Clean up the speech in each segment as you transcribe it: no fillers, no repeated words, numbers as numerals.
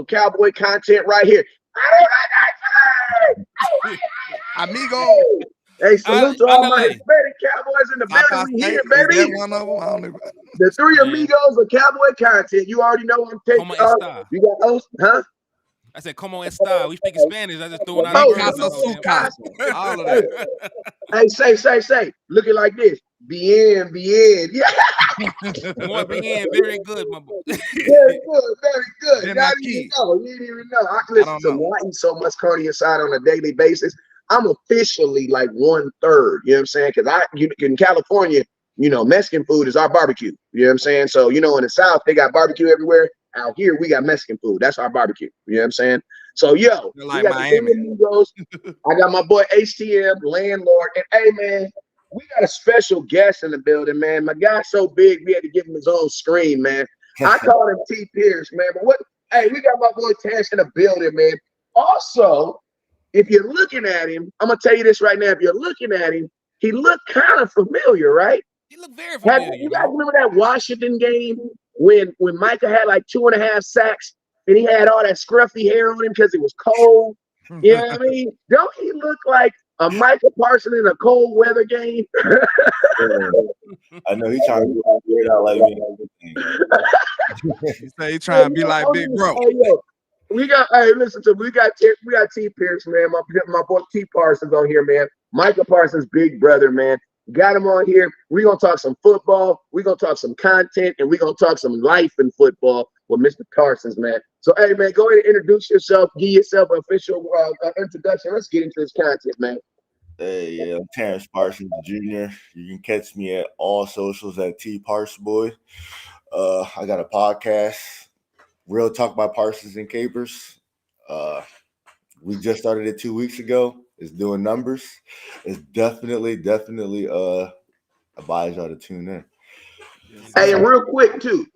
Cowboy content right here. Amigo. Hey, salute to all my Andale. Hispanic Cowboys in the building. We here, Is that baby. one of them? I don't even... The three Man. amigos of Cowboy content. You already know I'm taking. Como esta? You got host, huh? I said, como esta? We speaking Spanish. I just throwing out Oh, the words. Casa su casa. All of that. Hey, say. Looking like this. Bien. Yeah. Muy bien, very good, my boy. Very good. Then Y'all I didn't even keep. know. You didn't even know. I can listen don't to know. I eat so much carne aside on a daily basis. I'm officially like 1/3. You know what I'm saying? Because in California, Mexican food is our barbecue. You know what I'm saying? So, in the South, they got barbecue everywhere. Out here, we got Mexican food. That's our barbecue. You know what I'm saying? So, They're we like got the three Miami. amigos. I got my boy HTM, LandLord. And hey, man, we got a special guest in the building, man. My guy's so big, we had to give him his own screen, man. I call him T. Pierce, man. But hey, we got my boy Terrence in the building, man. Also, if you're looking at him, I'm gonna tell you this right now. If you're looking at him, he looked kind of familiar, right? You look very familiar. You guys remember that Washington game when Micah had like 2.5 sacks and he had all that scruffy hair on him because it was cold? You know what I mean? Don't he look like a Micah Parsons in a cold weather game? I know he's trying to get weird out like me. He say he trying to be like Big Bro. We got listen to we got T Pierce, man. My boy T Parsons on here, man. Micah Parsons' big brother, man. Got him on here. We're gonna talk some football, we're gonna talk some content, and we're gonna talk some life in football with Mr. Parsons, man. So hey man, go ahead and introduce yourself, give yourself an official introduction. Let's get into this content, man. Hey, yeah, I'm Terrence Parsons Jr. You can catch me at all socials at T Parsboy. I got a podcast, Real Talk by Parsons and Capers. We just started it 2 weeks ago. It's doing numbers. It's definitely advise y'all to tune in. Hey, and real quick too.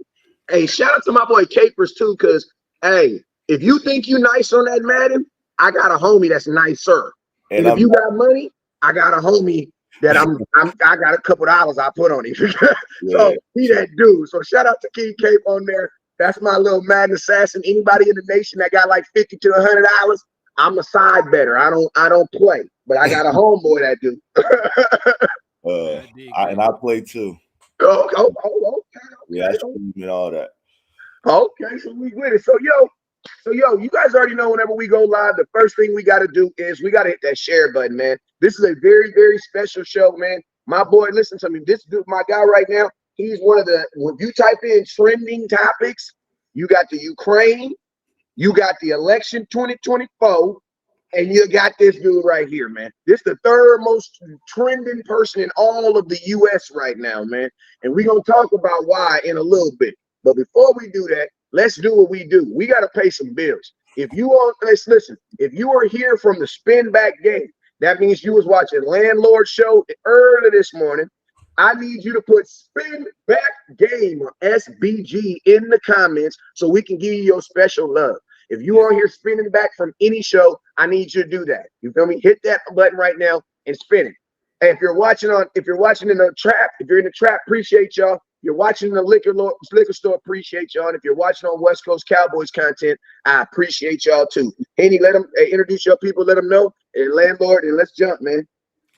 Hey, shout out to my boy Capers too, because hey, if you think you nice on that Madden, I got a homie that's nicer. And if you got money, I got a homie that I got a couple dollars I put on him. So he that dude. So shout out to King Cape on there. That's my little Madden assassin. Anybody in the nation that got like $50 to $100, I'm a side better. I don't play, but I got a homeboy that do. And I play too. Okay. Yeah, I stream and all that. Okay, so we with it. So yo, you guys already know whenever we go live, the first thing we got to do is we got to hit that share button, man. This is a very, very special show, man. My boy, listen to me. This dude, my guy right now, he's one of the, when you type in trending topics, you got the Ukraine, you got the election 2024, and you got this dude right here, man. This is the third most trending person in all of the U.S. right now, man. And we're going to talk about why in a little bit. But before we do that, let's do what we do. We got to pay some bills. If you are, let's listen, if you are here from the spin back game, that means you was watching LandLord show early this morning. I need you to put spin back game or SBG in the comments so we can give you your special love. If you are here spinning back from any show, I need you to do that. You feel me? Hit that button right now and spin it. And if you're watching in the trap, if you're in the trap, appreciate y'all. If you're watching in the liquor store, appreciate y'all. And if you're watching on West Coast Cowboys content, I appreciate y'all too. Henny, let them introduce your people, let them know, and LandLord, and let's jump, man.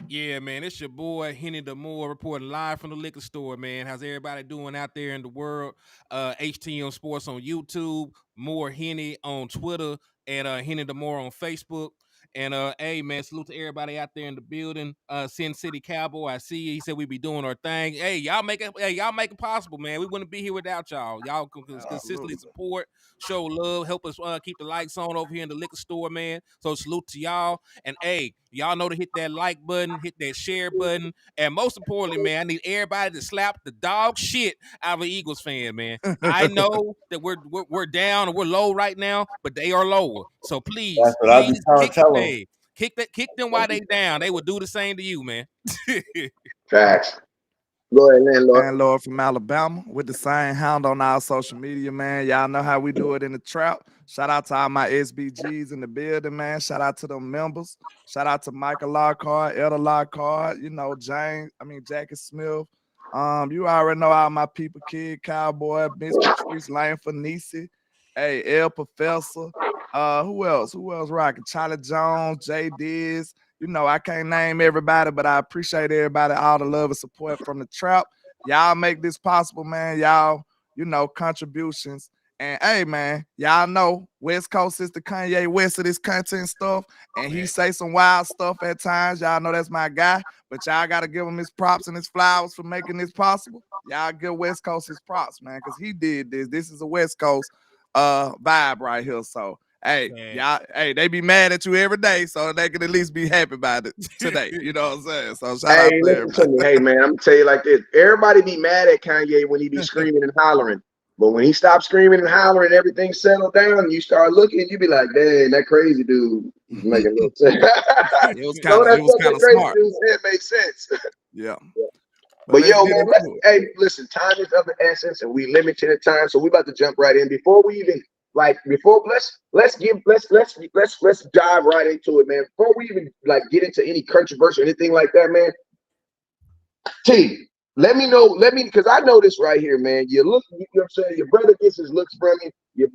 Yeah, man, it's your boy Henny the Moore reporting live from the liquor store, man. How's everybody doing out there in the world? HTM Sports on YouTube, Moore Henny on Twitter, and Henny the Moore on Facebook. And hey, man, salute to everybody out there in the building. Sin City Cowboy, I see you. He said we be doing our thing. Hey, y'all make it possible, man. We wouldn't be here without y'all. Y'all consistently support, show love, help us keep the lights on over here in the liquor store, man. So salute to y'all. And hey, y'all know to hit that like button, hit that share button, and most importantly, man, I need everybody to slap the dog shit out of an Eagles fan, man. I know that we're down and we're low right now, but they are lower. So please kick them while they down. They would do the same to you, man. Facts. Go ahead, LandLord. LandLord from Alabama with the same hound on our social media, man. Y'all know how we do it in the trap. Shout out to all my SBGs in the building, man. Shout out to them members. Shout out to Michael Lockhart, Elder Lockhart, Jackie Smith. You already know all my people, Kid Cowboy, Miss Patrice Lane for Nisi. Hey, El Professor. Who else? Who else rocking? Charlie Jones, Jay Diz. You know, I can't name everybody, but I appreciate everybody, all the love and support from the trap. Y'all make this possible, man. Y'all, you know, contributions. And hey, man, y'all know West Coast is the Kanye West of this content stuff, and he say some wild stuff at times. Y'all know that's my guy, but y'all got to give him his props and his flowers for making this possible. Y'all give West Coast his props, man, because he did this. This is a West Coast vibe right here. So hey, y'all, hey, they be mad at you every day, so they can at least be happy about it today. You know what I'm saying? So shout out Hey, to listen to everybody. me. Hey, man, I'm gonna tell you like this. Everybody be mad at Kanye when he be screaming and hollering. But when he stopped screaming and hollering, everything settled down, and you start looking, you be like, dang, that crazy dude is making no sense. It was No, kind of that it was kind fucking of crazy smart. dude said made sense. Yeah. But But let's yo, get man, into it. hey, listen, time is of the essence, and we limited the time, so we about to jump right in. Before we even let's dive right into it, man. Before we even like get into any controversy or anything like that, man. T, let me because I know this right here, man. You look, you know what I'm saying? Your brother gets his looks from you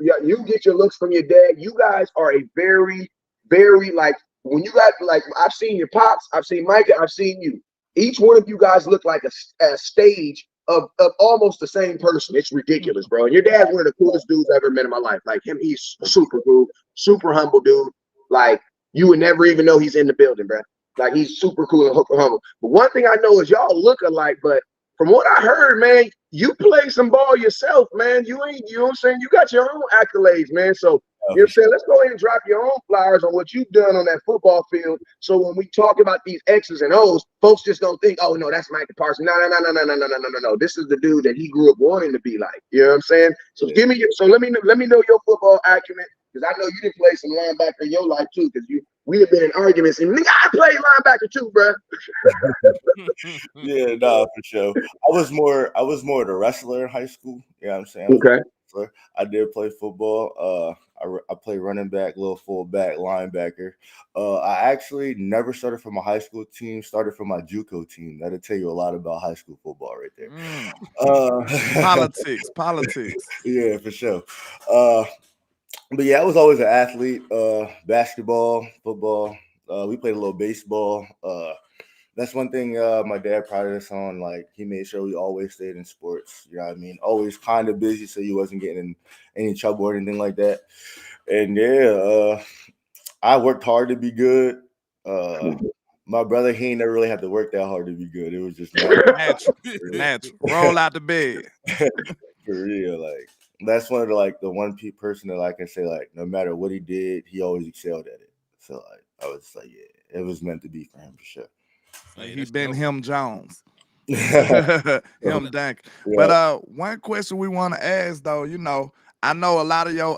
get your looks from your dad. You guys are a very, very like when you got like I've seen your pops, I've seen Micah, I've seen you. Each one of you guys look like a stage of almost the same person. It's ridiculous, bro. And your dad's one of the coolest dudes I ever met in my life. Like him, he's super cool, super humble dude. Like you would never even know he's in the building, bro. Like he's super cool and humble. But one thing I know is y'all look alike. But from what I heard, man, you play some ball yourself, man. You ain't, you know what I'm saying? You got your own accolades, man. So you know what I'm saying? Let's go ahead and drop your own flowers on what you've done on that football field. So when we talk about these X's and O's, folks just don't think, oh no, that's Micah Parsons. No. This is the dude that he grew up wanting to be like. You know what I'm saying? So let me know your football acumen. Because I know you didn't play some linebacker in your life too, because we have been in arguments and nigga, I played linebacker too, bro. Yeah, nah, for sure. I was more the wrestler in high school. You know what I'm saying? Okay. I did play football. I played running back, little fullback, linebacker. I actually never started from a high school team. Started from my JUCO team. That'll tell you a lot about high school football right there. Politics. Yeah, for sure. But yeah, I was always an athlete. Basketball, football. We played a little baseball. That's one thing my dad prided us on. Like he made sure we always stayed in sports. You know what I mean? Always kind of busy, so you wasn't getting in any trouble or anything like that. And yeah, I worked hard to be good. My brother, he ain't never really had to work that hard to be good. It was just Natural. Roll out the bed. for real. Like that's one of the one person that I can say like no matter what he did, he always excelled at it. So like I was like, yeah, it was meant to be for him for sure. He been him Jones. Yeah. Him Dank. But one question we want to ask though, you know, I know a lot of your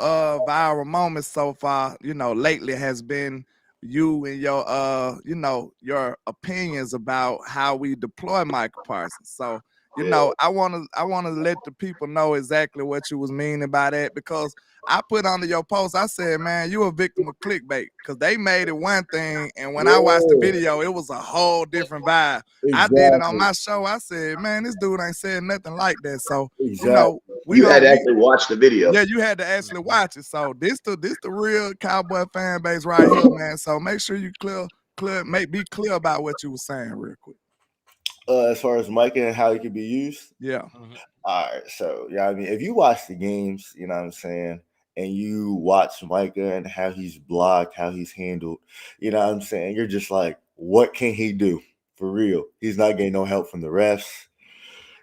viral moments so far, you know, lately has been you and your you know, your opinions about how we deploy Micah Parsons. So, you know, I wanna let the people know exactly what you was meaning by that because I put under your post, I said, man, you a victim of clickbait because they made it one thing, and when I watched the video, it was a whole different vibe. I did it on my show. I said, man, this dude ain't saying nothing like that. So, you know, you had to actually watch the video. Yeah, you had to actually watch it. So this the real Cowboy fan base right here, man. So make sure you be clear about what you were saying real quick. As far as Micah and how he could be used. Yeah. All right. So yeah, I mean, if you watch the games, you know what I'm saying, and you watch Micah and how he's blocked, how he's handled, you know what I'm saying, you're just like, what can he do for real? He's not getting no help from the refs.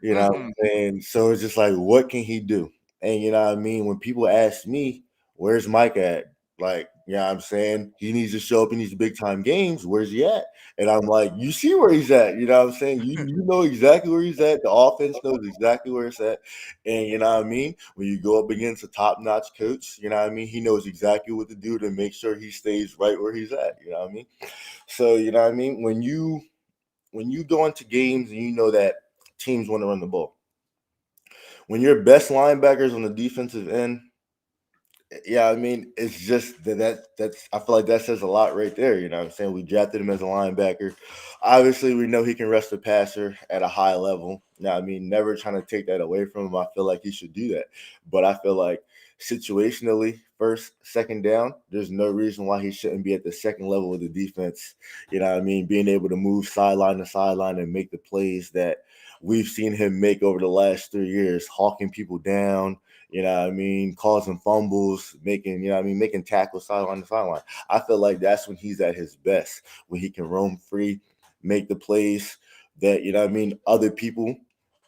You know what I'm saying? So it's just like, what can he do? And you know what I mean? When people ask me, where's Mike at? Like, you know what I'm saying? He needs to show up in these big time games. Where's he at? And I'm like, you see where he's at. You know what I'm saying? You know exactly where he's at. The offense knows exactly where it's at. And you know what I mean? When you go up against a top notch coach, you know what I mean? He knows exactly what to do to make sure he stays right where he's at. You know what I mean? So, you know what I mean? When you go into games and you know that teams want to run the ball. When your best linebackers on the defensive end, yeah, I mean, it's just that's I feel like that says a lot right there. You know what I'm saying? We drafted him as a linebacker. Obviously, we know he can rush the passer at a high level. Now, I mean, never trying to take that away from him. I feel like he should do that. But I feel like situationally, first, second down, there's no reason why he shouldn't be at the second level of the defense. You know what I mean? Being able to move sideline to sideline and make the plays that we've seen him make over the last 3 years, hawking people down, you know what I mean, causing fumbles, making, you know what I mean, making tackles sideline to sideline. I feel like that's when he's at his best, when he can roam free, make the plays that, you know what I mean, other people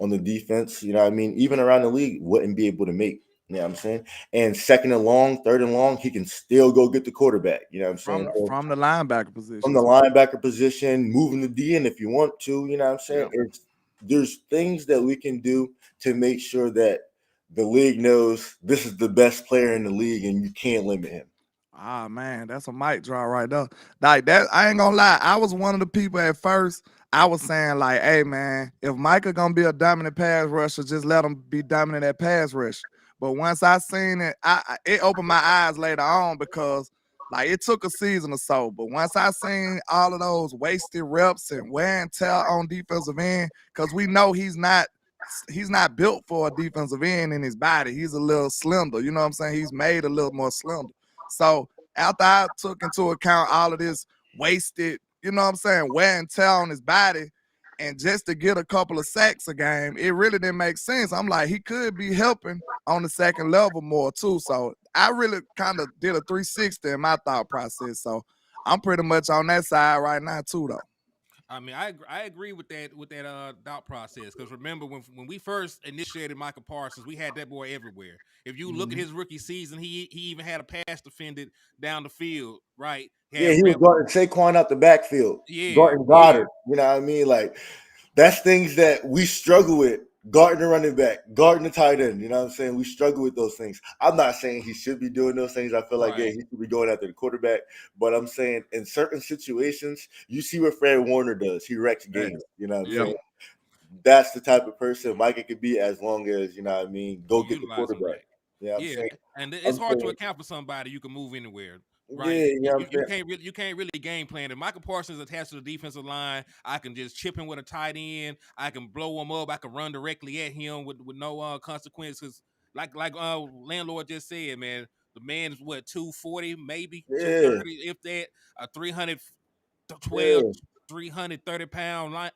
on the defense, you know what I mean, even around the league wouldn't be able to make. You know what I'm saying? And second and long, third and long, he can still go get the quarterback. You know what I'm saying? From the linebacker position. From the linebacker position, moving the D in if you want to. You know what I'm saying? Yep. There's things that we can do to make sure that the league knows this is the best player in the league and you can't limit him. Ah, man, that's a mic drop right there. Like that, I ain't gonna lie. I was one of the people at first. I was saying like, hey man, if Micah gonna be a dominant pass rusher, just let him be dominant at pass rush. But once I seen it, it opened my eyes later on because like it took a season or so. But once I seen all of those wasted reps and wear and tear on defensive end, because we know he's not built for a defensive end in his body. He's a little slender. You know what I'm saying? He's made a little more slender. So after I took into account all of this wasted, you know what I'm saying, wear and tear on his body, and just to get a couple of sacks a game, it really didn't make sense. I'm like, he could be helping on the second level more too. So I really kind of did a 360 in my thought process. So I'm pretty much on that side right now too, though. I mean, I agree with that thought process, because remember when we first initiated Micah Parsons, we had that boy everywhere. If you look at his rookie season, he even had a pass defended down the field, right? He was guarding Saquon out the backfield, guarding Goddard. You know what I mean? Like that's things that we struggle with. Guarding the running back, guarding the tight end. You know what I'm saying? We struggle with those things. I'm not saying he should be doing those things. I feel like, he should be going after the quarterback. But I'm saying in certain situations, you see what Fred Warner does. He wrecks games. You know what I'm saying? That's the type of person Micah could be, as long as, you know what I mean, go get the quarterback. Yeah, and it's hard to account for somebody you can move anywhere. Right, you can't really game plan. If Micah Parsons attached to the defensive line, I can just chip him with a tight end. I can blow him up. I can run directly at him with no consequences. Like LandLord just said, man, the man is what, 240, maybe 230, if that, a 312, 330-pound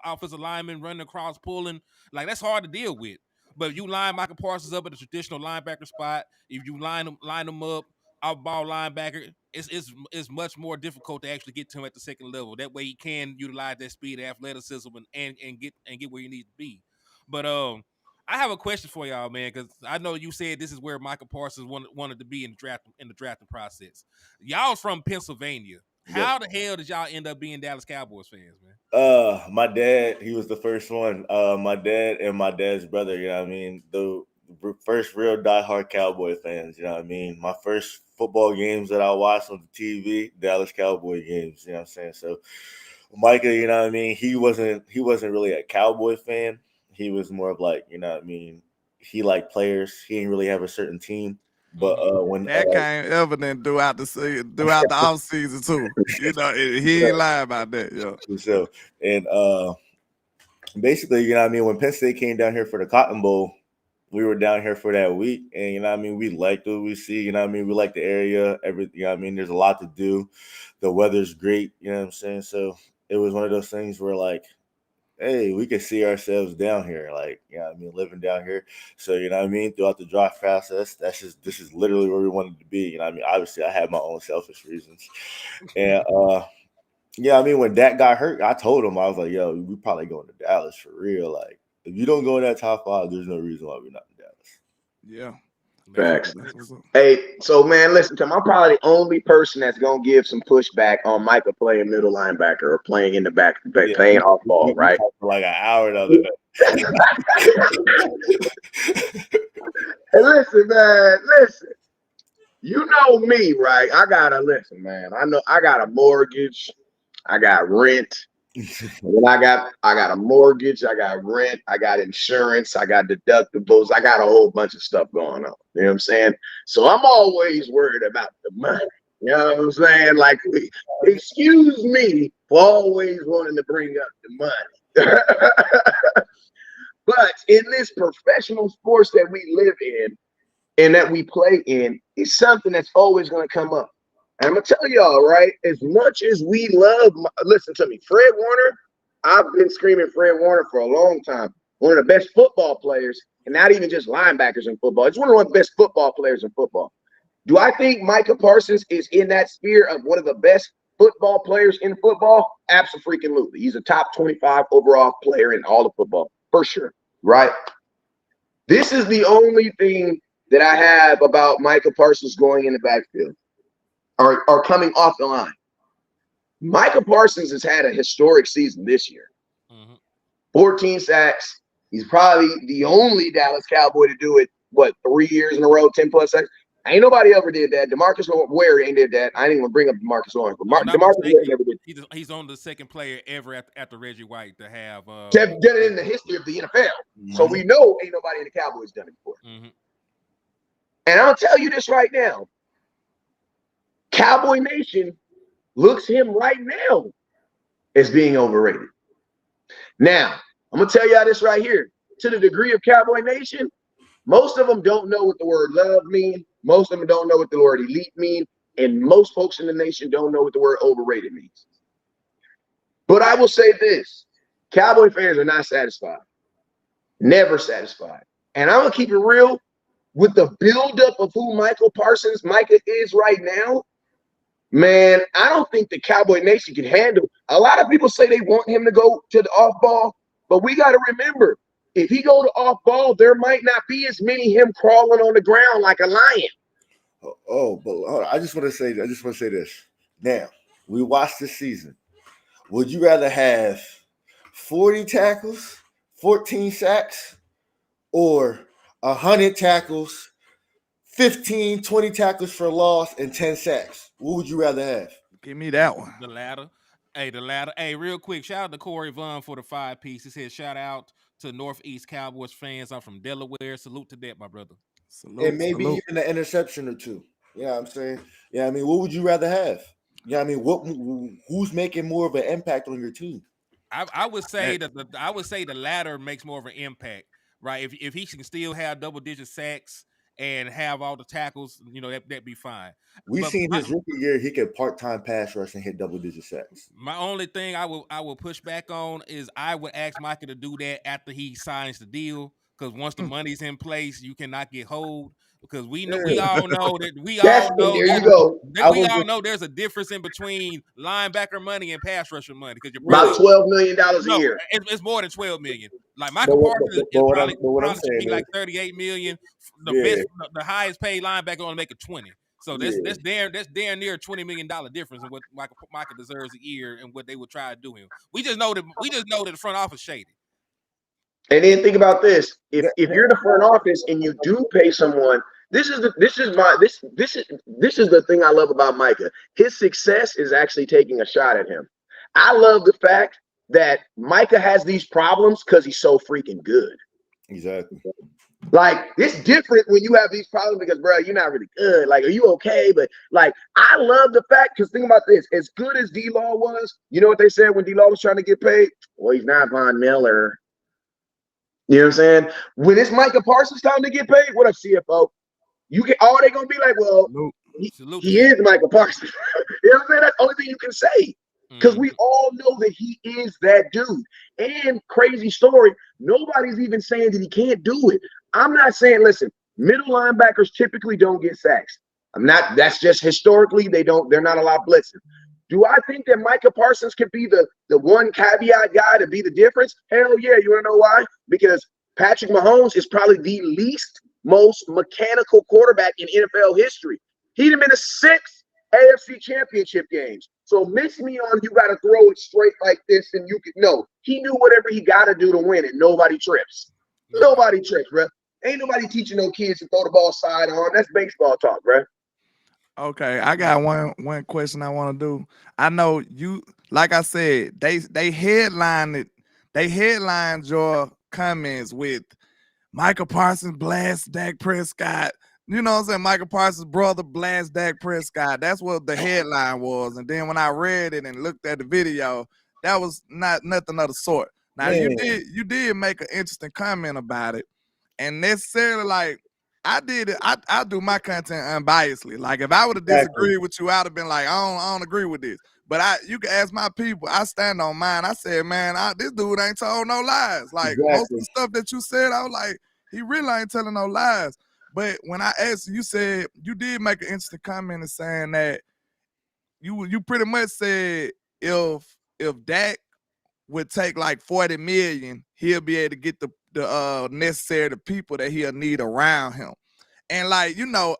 offensive lineman running across, pulling. Like, that's hard to deal with. But if you line Micah Parsons up at a traditional linebacker spot, if you line him up off-ball linebacker, it's much more difficult to actually get to him at the second level. That way he can utilize that speed and athleticism and get where you need to be. But I have a question for y'all, man, because I know you said this is where Micah Parsons wanted to be in the drafting process. Y'all from Pennsylvania. How the hell did y'all end up being Dallas Cowboys fans, man? My dad, he was the first one. My dad and my dad's brother, you know what I mean? The first real diehard Cowboy fans, you know what I mean? My first football games that I watched on the TV, Dallas Cowboy games, you know what I'm saying? So Micah, you know what I mean, he wasn't really a Cowboy fan. He was more of like, you know what I mean, he liked players. He didn't really have a certain team. But when that came evident throughout the off season too, you know, he ain't lying about that, So and basically, you know what I mean, when Penn State came down here for the Cotton Bowl, we were down here for that week, and you know what I mean, we liked what we see. You know what I mean, we like the area, everything. You know what I mean, there's a lot to do. The weather's great. You know what I'm saying? So it was one of those things where like, hey, we could see ourselves down here, like, you know what I mean, living down here. So, you know what I mean, throughout the draft process, this is literally where we wanted to be. You know what I mean? Obviously, I had my own selfish reasons. And, yeah, I mean, when Dak got hurt, I told him, I was like, yo, we probably going to Dallas for real. Like, if you don't go in that top 5, there's no reason why we're not in Dallas. Yeah. Facts. Hey, so man, listen to him. I'm probably the only person that's gonna give some pushback on Micah playing middle linebacker or playing in the back, playing off ball, right? For like an hour the other day. Hey, listen, man, listen. You know me, right? I gotta listen, man. I know I got a mortgage, I got rent. And I got a mortgage, I got rent, I got insurance, I got deductibles, I got a whole bunch of stuff going on. You know what I'm saying? So I'm always worried about the money. You know what I'm saying? Like, excuse me for always wanting to bring up the money. But in this professional sports that we live in, and that we play in is something that's always going to come up. And I'm going to tell y'all, right, as much as we love, listen to me, Fred Warner, I've been screaming Fred Warner for a long time. One of the best football players, and not even just linebackers in football. It's one of the best football players in football. Do I think Micah Parsons is in that sphere of one of the best football players in football? Absolutely. He's a top 25 overall player in all of football, for sure, right? This is the only thing that I have about Micah Parsons going in the backfield or coming off the line. Micah Parsons has had a historic season this year. 14 sacks. He's probably the only Dallas Cowboy to do it, 3 years in a row, 10 plus sacks. Ain't nobody ever did that. DeMarcus Ware ain't did that. I didn't even bring up DeMarcus Lawrence, but DeMarcus Ware never did. He's on the second player ever after Reggie White to have done it in the history of the NFL. So we know ain't nobody in the Cowboys done it before. And I'm gonna tell you this right now. Cowboy Nation looks him right now as being overrated. Now, I'm gonna tell y'all this right here. To the degree of Cowboy Nation, most of them don't know what the word love means. Most of them don't know what the word elite means. And most folks in the nation don't know what the word overrated means. But I will say this. Cowboy fans are not satisfied. Never satisfied. And I'm going to keep it real. With the buildup of who Micah is right now, man, I don't think the Cowboy Nation can handle. A lot of people say they want him to go to the off ball. But we got to remember, if he go to off ball, there might not be as many him crawling on the ground like a lion. But I just want to say this. Now, we watched this season. Would you rather have 40 tackles, 14 sacks, or 100 tackles, 15, 20 tackles for loss, and 10 sacks? What would you rather have? Give me that one. The latter. Hey, real quick, shout out to Corey Vaughn for the 5-piece. He said, shout out to Northeast Cowboys fans. I'm from Delaware. Salute to that, my brother. And maybe even an interception or two. You know what I'm saying? Yeah, I mean, what would you rather have? Yeah, I mean, who's making more of an impact on your team? I would say the latter makes more of an impact, right? If he can still have double-digit sacks and have all the tackles, that'd be fine. We've seen his rookie year, he could part-time pass rush and hit double-digit sacks. My only thing I will push back on is I would ask Micah to do that after he signs the deal, because once the money's in place, you cannot get hold. Because we all know there's a difference in between linebacker money and pass rusher money. Because you're about $12 million a year. It's more than $12 million. Like Micah Parsons is probably should be like $38 million. The highest paid linebacker only making $20. So that's damn near $20 million difference in what Micah deserves a year and what they would try to do him. We just know that the front office shady. And then think about this: if you're the front office and you do pay someone, this is the thing I love about Micah. His success is actually taking a shot at him. I love the fact that Micah has these problems because he's so freaking good. Exactly. Like, it's different when you have these problems because, bro, you're not really good. Like, are you okay? But, like, I love the fact, because think about this. As good as D-Law was, you know what they said when D-Law was trying to get paid? Well, he's not Von Miller. You know what I'm saying? When it's Micah Parsons time to get paid, what up, CFO? They're going to be like, well, he is Micah Parsons. You know what I'm saying? That's the only thing you can say. Because we all know that he is that dude. And crazy story, nobody's even saying that he can't do it. I'm not saying, listen, middle linebackers typically don't get sacks. That's just historically, they're not allowed blitzing. Do I think that Micah Parsons could be the one caveat guy to be the difference? Hell yeah. You want to know why? Because Patrick Mahomes is probably the least most mechanical quarterback in NFL history. He'd have been to 6 AFC championship games. So miss me on you got to throw it straight like this and you can. No, he knew whatever he got to do to win it. Nobody trips. Nobody trips, bro. Ain't nobody teaching no kids to throw the ball sidearm. That's baseball talk, bro. Okay, I got one question I want to do. I know you, like I said, they headlined your comments with Micah Parsons blast Dak Prescott. You know what I'm saying? Micah Parsons' brother blast Dak Prescott. That's what the headline was. And then when I read it and looked at the video, that was nothing of the sort. Now you did make an interesting comment about it, and necessarily like I did it. I do my content unbiasedly. Like if I would have Exactly. disagreed with you, I'd have been like, I don't agree with this. But you can ask my people. I stand on mine. I said, man, this dude ain't told no lies. Like most of the stuff that you said, I was like, he really ain't telling no lies. But when I asked you, said you did make an interesting comment in saying that you pretty much said if Dak would take like 40 million, he'll be able to get the necessary people that he'll need around him. And like,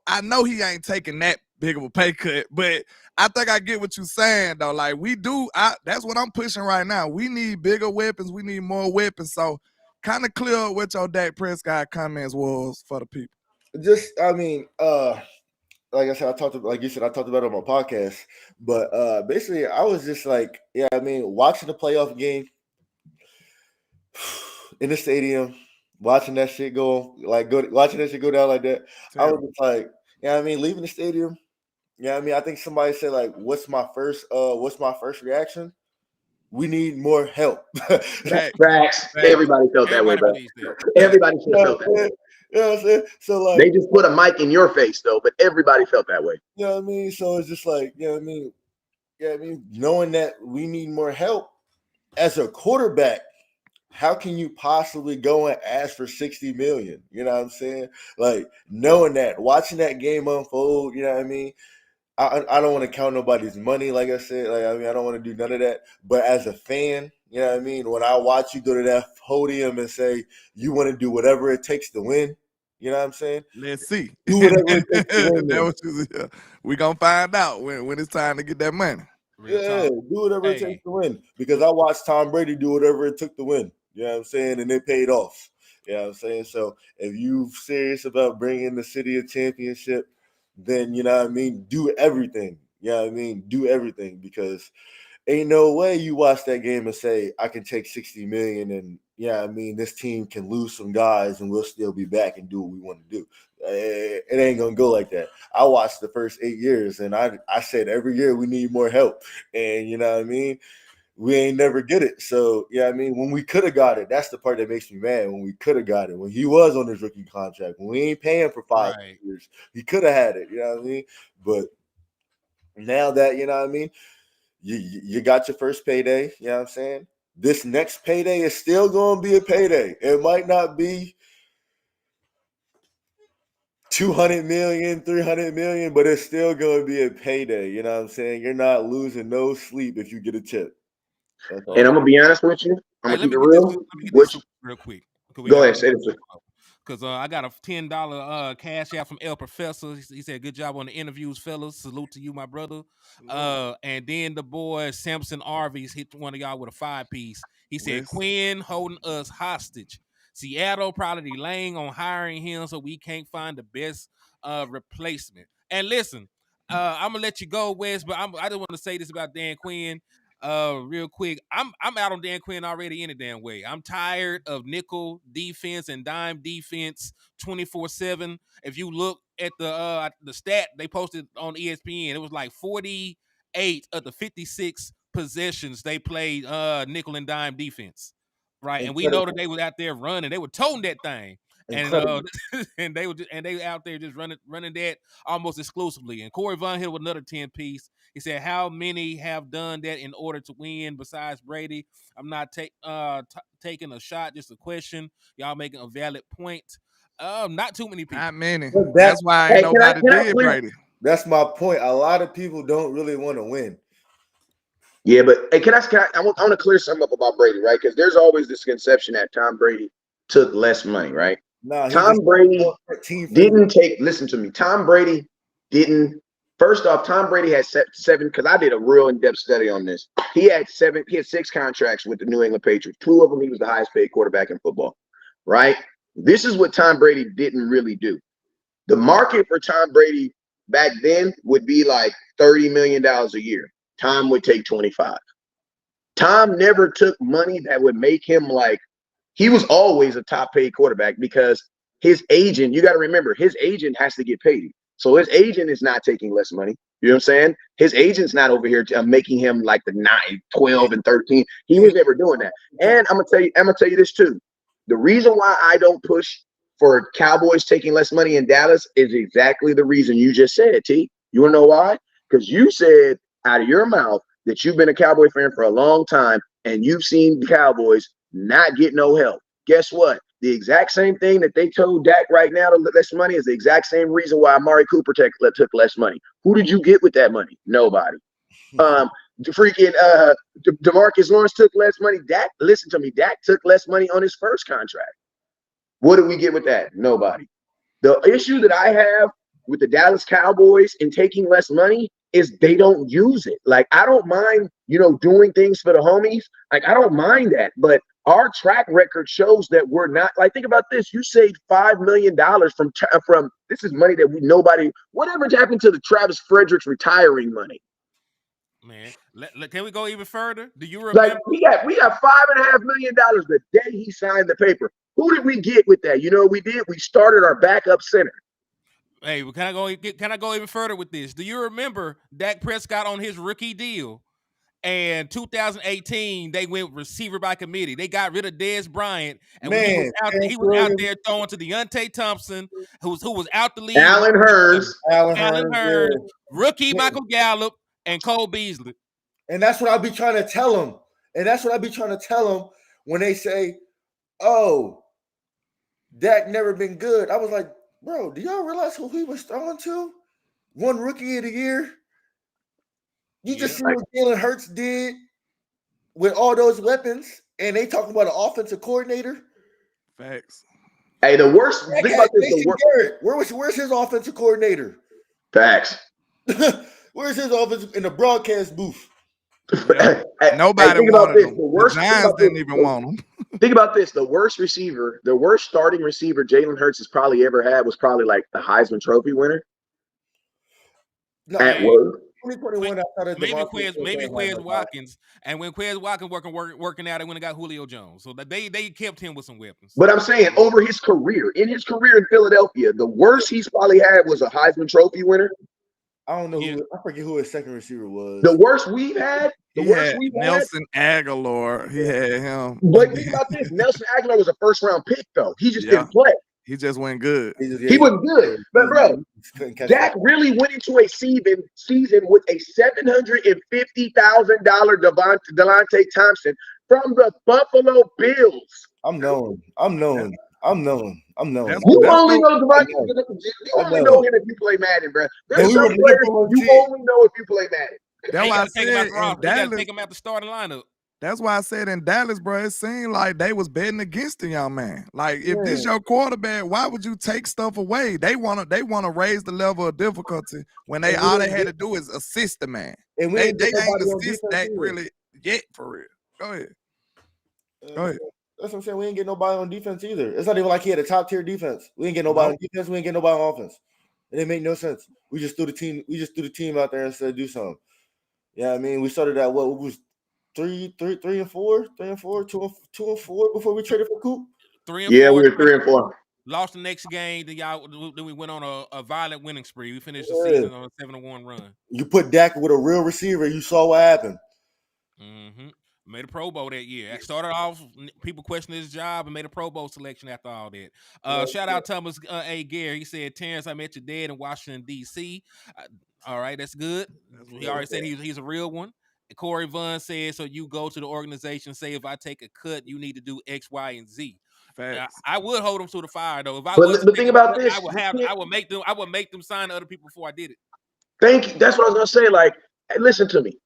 I know he ain't taking that big of a pay cut, but I think I get what you're saying though. Like that's what I'm pushing right now. We need bigger weapons. We need more weapons. So kind of clear up what your Dak Prescott comments was for the people. Just, I mean, like I said, I talked about it on my podcast, but basically I was just like, yeah, I mean, watching the playoff game in the stadium, watching that shit go down like that. I was just like, yeah, I mean, leaving the stadium. Yeah, I mean, I think somebody said like, what's my first reaction? We need more help. Facts. Everybody felt that way, bro. Everybody felt that way. You know what I'm saying? So like, they just put a mic in your face though, but everybody felt that way. You know what I mean? So it's just like, you know what I mean? Yeah, I mean, knowing that we need more help as a quarterback, how can you possibly go and ask for 60 million? You know what I'm saying? Like knowing that, watching that game unfold, you know what I mean? I don't want to count nobody's money, like I said. Like, I mean, I don't want to do none of that. But as a fan, you know what I mean? When I watch you go to that podium and say you want to do whatever it takes to win, you know what I'm saying? Let's see. Do whatever it takes to win. We're going to find out when it's time to get that money. Do whatever it takes to win. Because I watched Tom Brady do whatever it took to win. You know what I'm saying? And it paid off. You know what I'm saying? So if you're serious about bringing the city a championship, then, you know what I mean, do everything. You know what I mean? Do everything, because ain't no way you watch that game and say, I can take 60 million and, yeah, I mean, this team can lose some guys and we'll still be back and do what we want to do. It ain't going to go like that. I watched the first 8 years and I said every year we need more help. And, you know what I mean? We ain't never get it. So, yeah, I mean, when we could have got it, that's the part that makes me mad. When we could have got it, when he was on his rookie contract, when we ain't paying for 5 years, he could have had it. You know what I mean? But now that, you know what I mean, you got your first payday. You know what I'm saying? This next payday is still going to be a payday. It might not be 200 million, 300 million, but it's still going to be a payday. You know what I'm saying? You're not losing no sleep if you get a tip. And I'm gonna be honest with you. I'm gonna keep it real. Let me get this real quick. Go ahead, say it. Because I got a $10 cash out from El Professor. He said, "Good job on the interviews, fellas. Salute to you, my brother." And then the boy Samson Arvis hit one of y'all with a 5-piece. He said, "Quinn holding us hostage. Seattle probably laying on hiring him, so we can't find the best replacement." And listen, I'm gonna let you go, Wes, but I just want to say this about Dan Quinn. Real quick, I'm out on Dan Quinn already any damn way. I'm tired of nickel defense and dime defense 24/7. If you look at the stat they posted on ESPN, it was like 48 of the 56 possessions they played nickel and dime defense, right? And we know that they were out there running, they were toting that thing. And and they were out there just running that almost exclusively. And Corey Von hit with another 10-piece. He said, "How many have done that in order to win besides Brady?" I'm not taking a shot, just a question. Y'all making a valid point. Not too many people. Not many. That's why nobody did Brady. That's my point. A lot of people don't really want to win. Yeah, but hey, I want to clear something up about Brady, right? Because there's always this conception that Tom Brady took less money, right? Tom Brady didn't take. Listen to me. Tom Brady didn't. First off, Tom Brady had 7, because I did a real in-depth study on this. He had 6 contracts with the New England Patriots. 2 of them, he was the highest paid quarterback in football, right? This is what Tom Brady didn't really do. The market for Tom Brady back then would be like $30 million a year. Tom would take 25. Tom never took money that would make him like, he was always a top paid quarterback because his agent, you got to remember, his agent has to get paid. So his agent is not taking less money. You know what I'm saying? His agent's not over here making him like the 9, 12, and 13. He was never doing that. And I'm gonna tell you this too. The reason why I don't push for Cowboys taking less money in Dallas is exactly the reason you just said, T. You want to know why? Because you said out of your mouth that you've been a Cowboy fan for a long time and you've seen the Cowboys not get no help. Guess what? The exact same thing that they told Dak right now to less money is the exact same reason why Amari Cooper took less money. Who did you get with that money? Nobody. Freaking DeMarcus Lawrence took less money. Dak, listen to me, Dak took less money on his first contract. What did we get with that? Nobody. The issue that I have with the Dallas Cowboys in taking less money is they don't use it. Like, I don't mind, doing things for the homies. Like, I don't mind that. But our track record shows that we're not. Like, think about this. You saved $5 million from this is money that whatever happened to the Travis Fredericks retiring money. Man, can we go even further? Do you remember? Like, we got $5.5 million the day he signed the paper. Who did we get with that? You know what we did? We started our backup center. Hey, can I go even further with this? Do you remember Dak Prescott on his rookie deal? And 2018, they went receiver by committee. They got rid of Dez Bryant, and he was out there throwing to Deontay Thompson, who was out the league. Allen Hurns, rookie Michael Gallup, and Cole Beasley. And that's what I be trying to tell them. And that's what I be trying to tell them when they say, "Oh, Dak never been good." I was like, bro, do y'all realize who he was throwing to? One rookie of the year. You just see what Jalen Hurts did with all those weapons, and they talking about an offensive coordinator. Facts. Hey, the worst. Think about this. Where's his offensive coordinator? Facts. Where's his offensive in the broadcast booth? Yeah. Nobody wanted him. The Giants didn't even want him. Think about this. The worst starting receiver Jalen Hurts has probably ever had was probably like the Heisman Trophy winner. No, at work. 2021, maybe Quez Watkins, and when Quez Watkins working out, they went and got Julio Jones, so that they kept him with some weapons. But I'm saying over his career, in Philadelphia, the worst he's probably had was a Heisman Trophy winner. I don't know I forget who his second receiver was. The worst we've had. Nelson Aguilar. He had him. But think about this: Nelson Aguilar was a first-round pick, though. He just didn't play. He just went good. He wasn't good. But, bro, Dak really went into a season with a $750,000 Delonte Thompson from the Buffalo Bills. I'm knowing. You only know him if you play Madden, bro. There's some players you only know if you play Madden. That's why I said in Dallas, take him out the starting lineup. That's why I said in Dallas, bro, it seemed like they was betting against the young man. Like, if this your quarterback, why would you take stuff away? They wanna raise the level of difficulty when all they had to do is assist the man. And they ain't assist that really yet for real. Go ahead. That's what I'm saying. We ain't get nobody on defense either. It's not even like he had a top tier defense. We ain't get nobody on defense. We ain't get nobody on offense. It didn't make no sense. We just threw the team out there and said do something. Yeah, I mean, we started at what was 3 and 4, 2 and 4 before we traded for Coop. 3 and 4. Yeah, we were 3 and 4. Lost the next game. Then we went on a violent winning spree. We finished the season on a 7-1 run. You put Dak with a real receiver, you saw what happened. Mm-hmm. Made a Pro Bowl that year. I started off, people questioning his job and made a Pro Bowl selection after all that. Shout out Thomas A. Gary. He said, Terrence, I met your dad in Washington, D.C. All right, that's good. He already said he's a real one. Corey Vaughn said, so you go to the organization, say, if I take a cut, you need to do X, Y, and Z. I would hold them to the fire, though. If I was, but think about this. I would make them sign to other people before I did it. Thank you. That's what I was gonna say. Like, listen to me.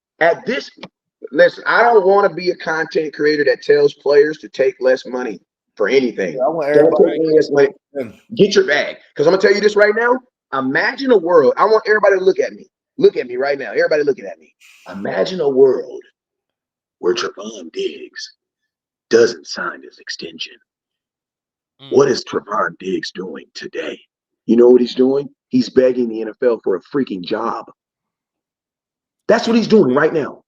Listen, I don't want to be a content creator that tells players to take less money for anything. Yeah, I want everybody get your bag. Because I'm gonna tell you this right now. Imagine a world. I want everybody to look at me. Look at me right now. Everybody looking at me. Imagine a world where Trevon Diggs doesn't sign his extension. What is Trevon Diggs doing today? You know what he's doing? He's begging the NFL for a freaking job. That's what he's doing right now.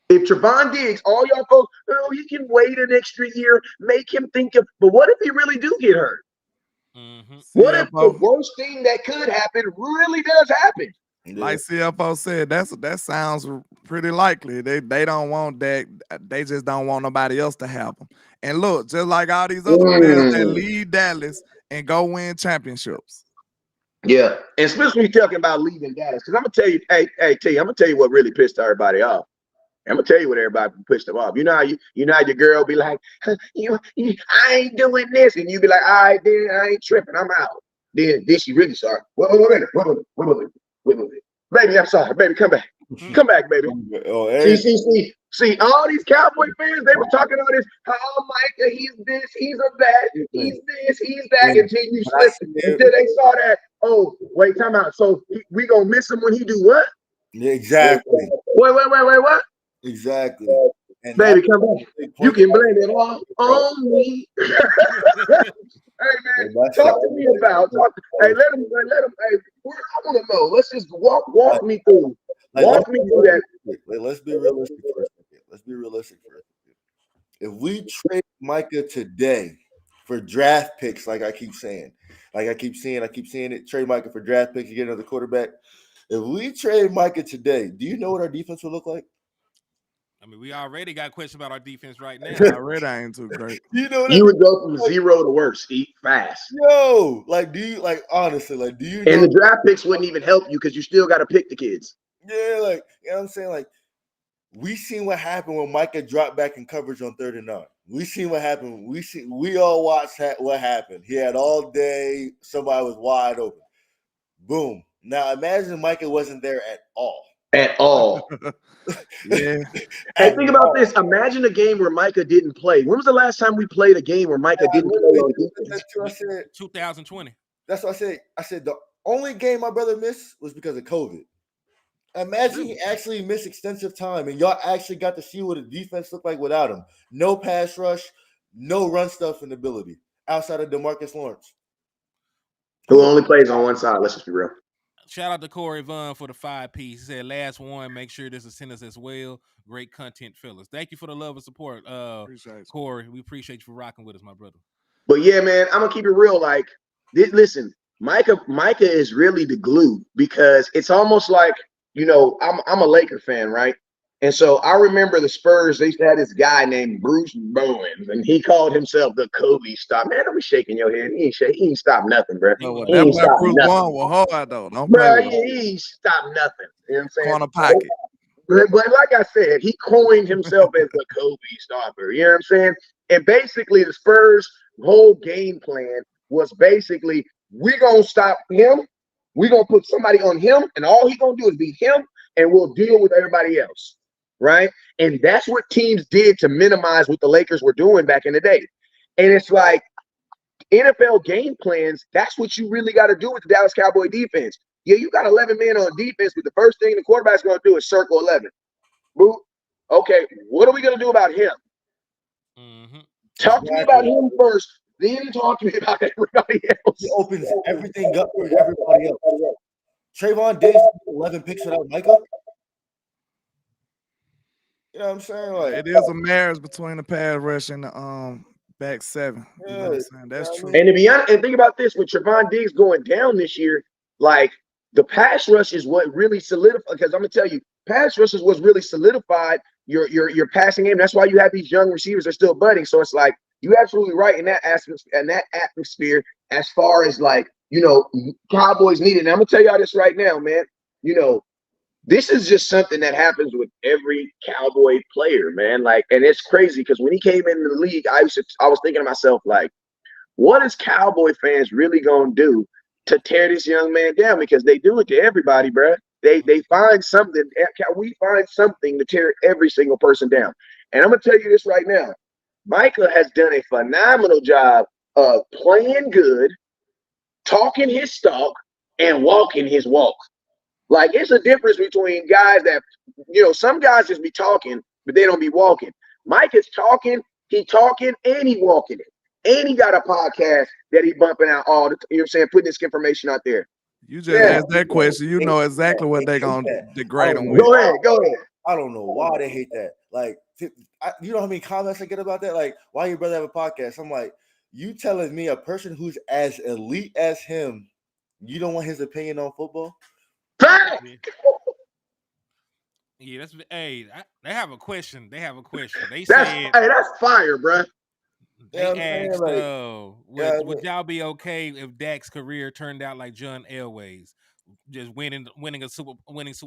If Trevon Diggs, all y'all folks, he can wait an extra year, make him think of, but what if he really do get hurt? Mm-hmm. What if the worst thing that could happen really does happen? Like CFO said, that sounds pretty likely. They don't want that. They just don't want nobody else to have them. And look, just like all these other players that lead Dallas and go win championships. Yeah, and especially talking about leaving Dallas, because I'm gonna tell you, hey, T, I'm gonna tell you what really pissed everybody off. I'm gonna tell you what everybody pissed them off. You know how your girl be like, I ain't doing this, and you be like, all right, then I ain't tripping, I'm out. Then she really sorry. Wait a minute. Baby, I'm sorry. Baby, come back. Come back, baby. See, all these Cowboy fans, they were talking all this, oh, Micah, he's this, he's a that, he's this, he's that, until you slipped, until they saw that, oh, wait, time out. So we gonna miss him when he do what? Yeah, exactly. Wait, what? Exactly. And baby, come back. You can blame it all on me. Hey man, talk to me about. Hey, let him. Hey, I want to know. Let's just walk me through. Walk me through that. Let's be realistic for a second. If we trade Micah today for draft picks, like I keep saying it. Trade Micah for draft picks to get another quarterback. If we trade Micah today, do you know what our defense will look like? I mean, we already got questions about our defense right now. Already ain't too great. You would go from 0 to worse, fast. Yo, honestly, do you know? And the draft picks wouldn't even help you because you still got to pick the kids. Yeah, you know what I'm saying? We seen what happened when Micah dropped back in coverage on 3rd and 9. We seen what happened. We all watched what happened. He had all day. Somebody was wide open. Boom. Now imagine Micah wasn't there at all. Yeah. And think about this. Imagine a game where Micah didn't play. When was the last time we played a game where Micah didn't play on defense? I said 2020. That's what I said. I said the only game my brother missed was because of COVID. Imagine he actually missed extensive time, and y'all actually got to see what a defense looked like without him. No pass rush, no run stuffing ability outside of DeMarcus Lawrence, who only plays on one side. Let's just be real. Shout out to Corey Vaughn for the 5-piece. He said, last one, make sure this is sent us as well. Great content, fellas. Thank you for the love and support, Corey. We appreciate you for rocking with us, my brother. But yeah, man, I'm going to keep it real. Listen, Micah is really the glue, because it's almost like, I'm a Laker fan, right? And so I remember the Spurs, they used to have this guy named Bruce Bowen, and he called himself the Kobe stop. Man, don't be shaking your head. He ain't stopped nothing, bro. He ain't stopped Bruce Bowen was hard, though. Don't bro, play with him. He ain't stopped nothing. You know what I'm saying? Corner pocket. But like I said, he coined himself as the Kobe stopper. You know what I'm saying? And basically, the Spurs' whole game plan was basically, we're going to stop him. We're going to put somebody on him, and all he's going to do is be him, and we'll deal with everybody else. Right? And that's what teams did to minimize what the Lakers were doing back in the day. And it's like NFL game plans, that's what you really got to do with the Dallas Cowboy defense. Yeah, you got 11 men on defense, but the first thing the quarterback's going to do is circle 11. Boop. Okay, what are we going to do about him? Mm-hmm. Talk to me about him first, then talk to me about everybody else. He opens everything up for everybody else. Trayvon Diggs 11 picks without Micah. You know what I'm saying? It is a marriage between the pass rush and the back seven. You know what I'm saying? That's true. And to be honest, and think about this, with Trayvon Diggs going down this year, the pass rush is what really solidified, because I'm gonna tell you, pass rush is what's really solidified your passing game. That's why you have these young receivers that are still budding. So it's like, you're absolutely right in that atmosphere as far as Cowboys need it. And I'm gonna tell y'all this right now, man. This is just something that happens with every Cowboy player, man. And it's crazy, because when he came into the league, I was thinking to myself, what is Cowboy fans really gonna do to tear this young man down? Because they do it to everybody, bro. They find something. We find something to tear every single person down. And I'm gonna tell you this right now. Micah has done a phenomenal job of playing good, talking his talk, and walking his walk. It's a difference between guys that, some guys just be talking, but they don't be walking. Mike is talking, and he walking it. And he got a podcast that he bumping out all the time, you know what I'm saying, putting this information out there. You just asked that question. You know exactly what they're going to degrade them with. Go ahead. I don't know why they hate that. You know how many comments I get about that? Why your brother have a podcast? I'm like, you telling me a person who's as elite as him, you don't want his opinion on football? Yeah, they have a question. They said that's fire, bro. They what I'm saying? asked, Like, would y'all be okay if Dak's career turned out like John Elway's, just winning Super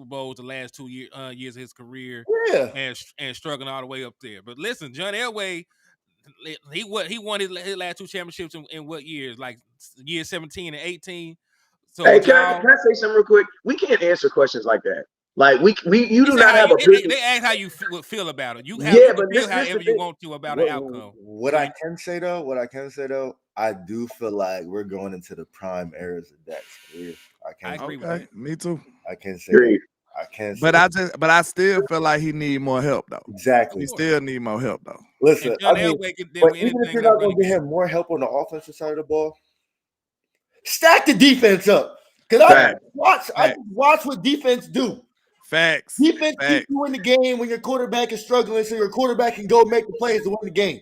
Bowls the last 2 years of his career, yeah. and struggling all the way up there? But listen, John Elway, he won his last 2 championships in what years? Like year 17 and 18. So Hey, would can y'all? I say something real quick? We can't answer questions like that. Like you He do said not how have you. a business. They ask how you would feel about it. You Yeah, can but feel this the however you thing. want to about an outcome. What I can say though, I do feel like we're going into the prime eras of Dak's career. I agree with Okay, that. me too. I can't say Agreed. that. I can't say But I still feel like he need more help though. exactly. He still need more help though. Listen, And John I mean, Elway didn't but win even if anything you're like not going to really get good. him more help on the offensive side of the ball, stack the defense up. Because I just watch what defense do. Facts. Defense keep Facts. you in the game when your quarterback is struggling, so your quarterback can go make the plays to win the game.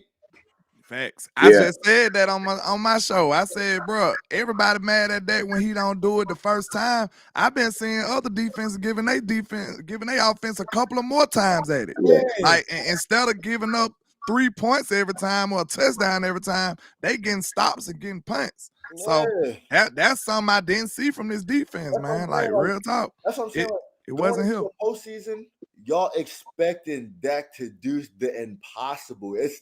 Facts. I Yeah. just said that on my show. I said, bro, everybody mad at that when he don't do it the first time. I've been seeing other defenses giving their offense a couple of more times at it. Yeah. Like instead of giving up 3 points every time or a touchdown every time, they getting stops and getting punts. So that's something I didn't see from this defense, That's what I'm man. Like saying, real talk. That's what I'm saying. It Going wasn't into him. the postseason, y'all expecting Dak to do the impossible. It's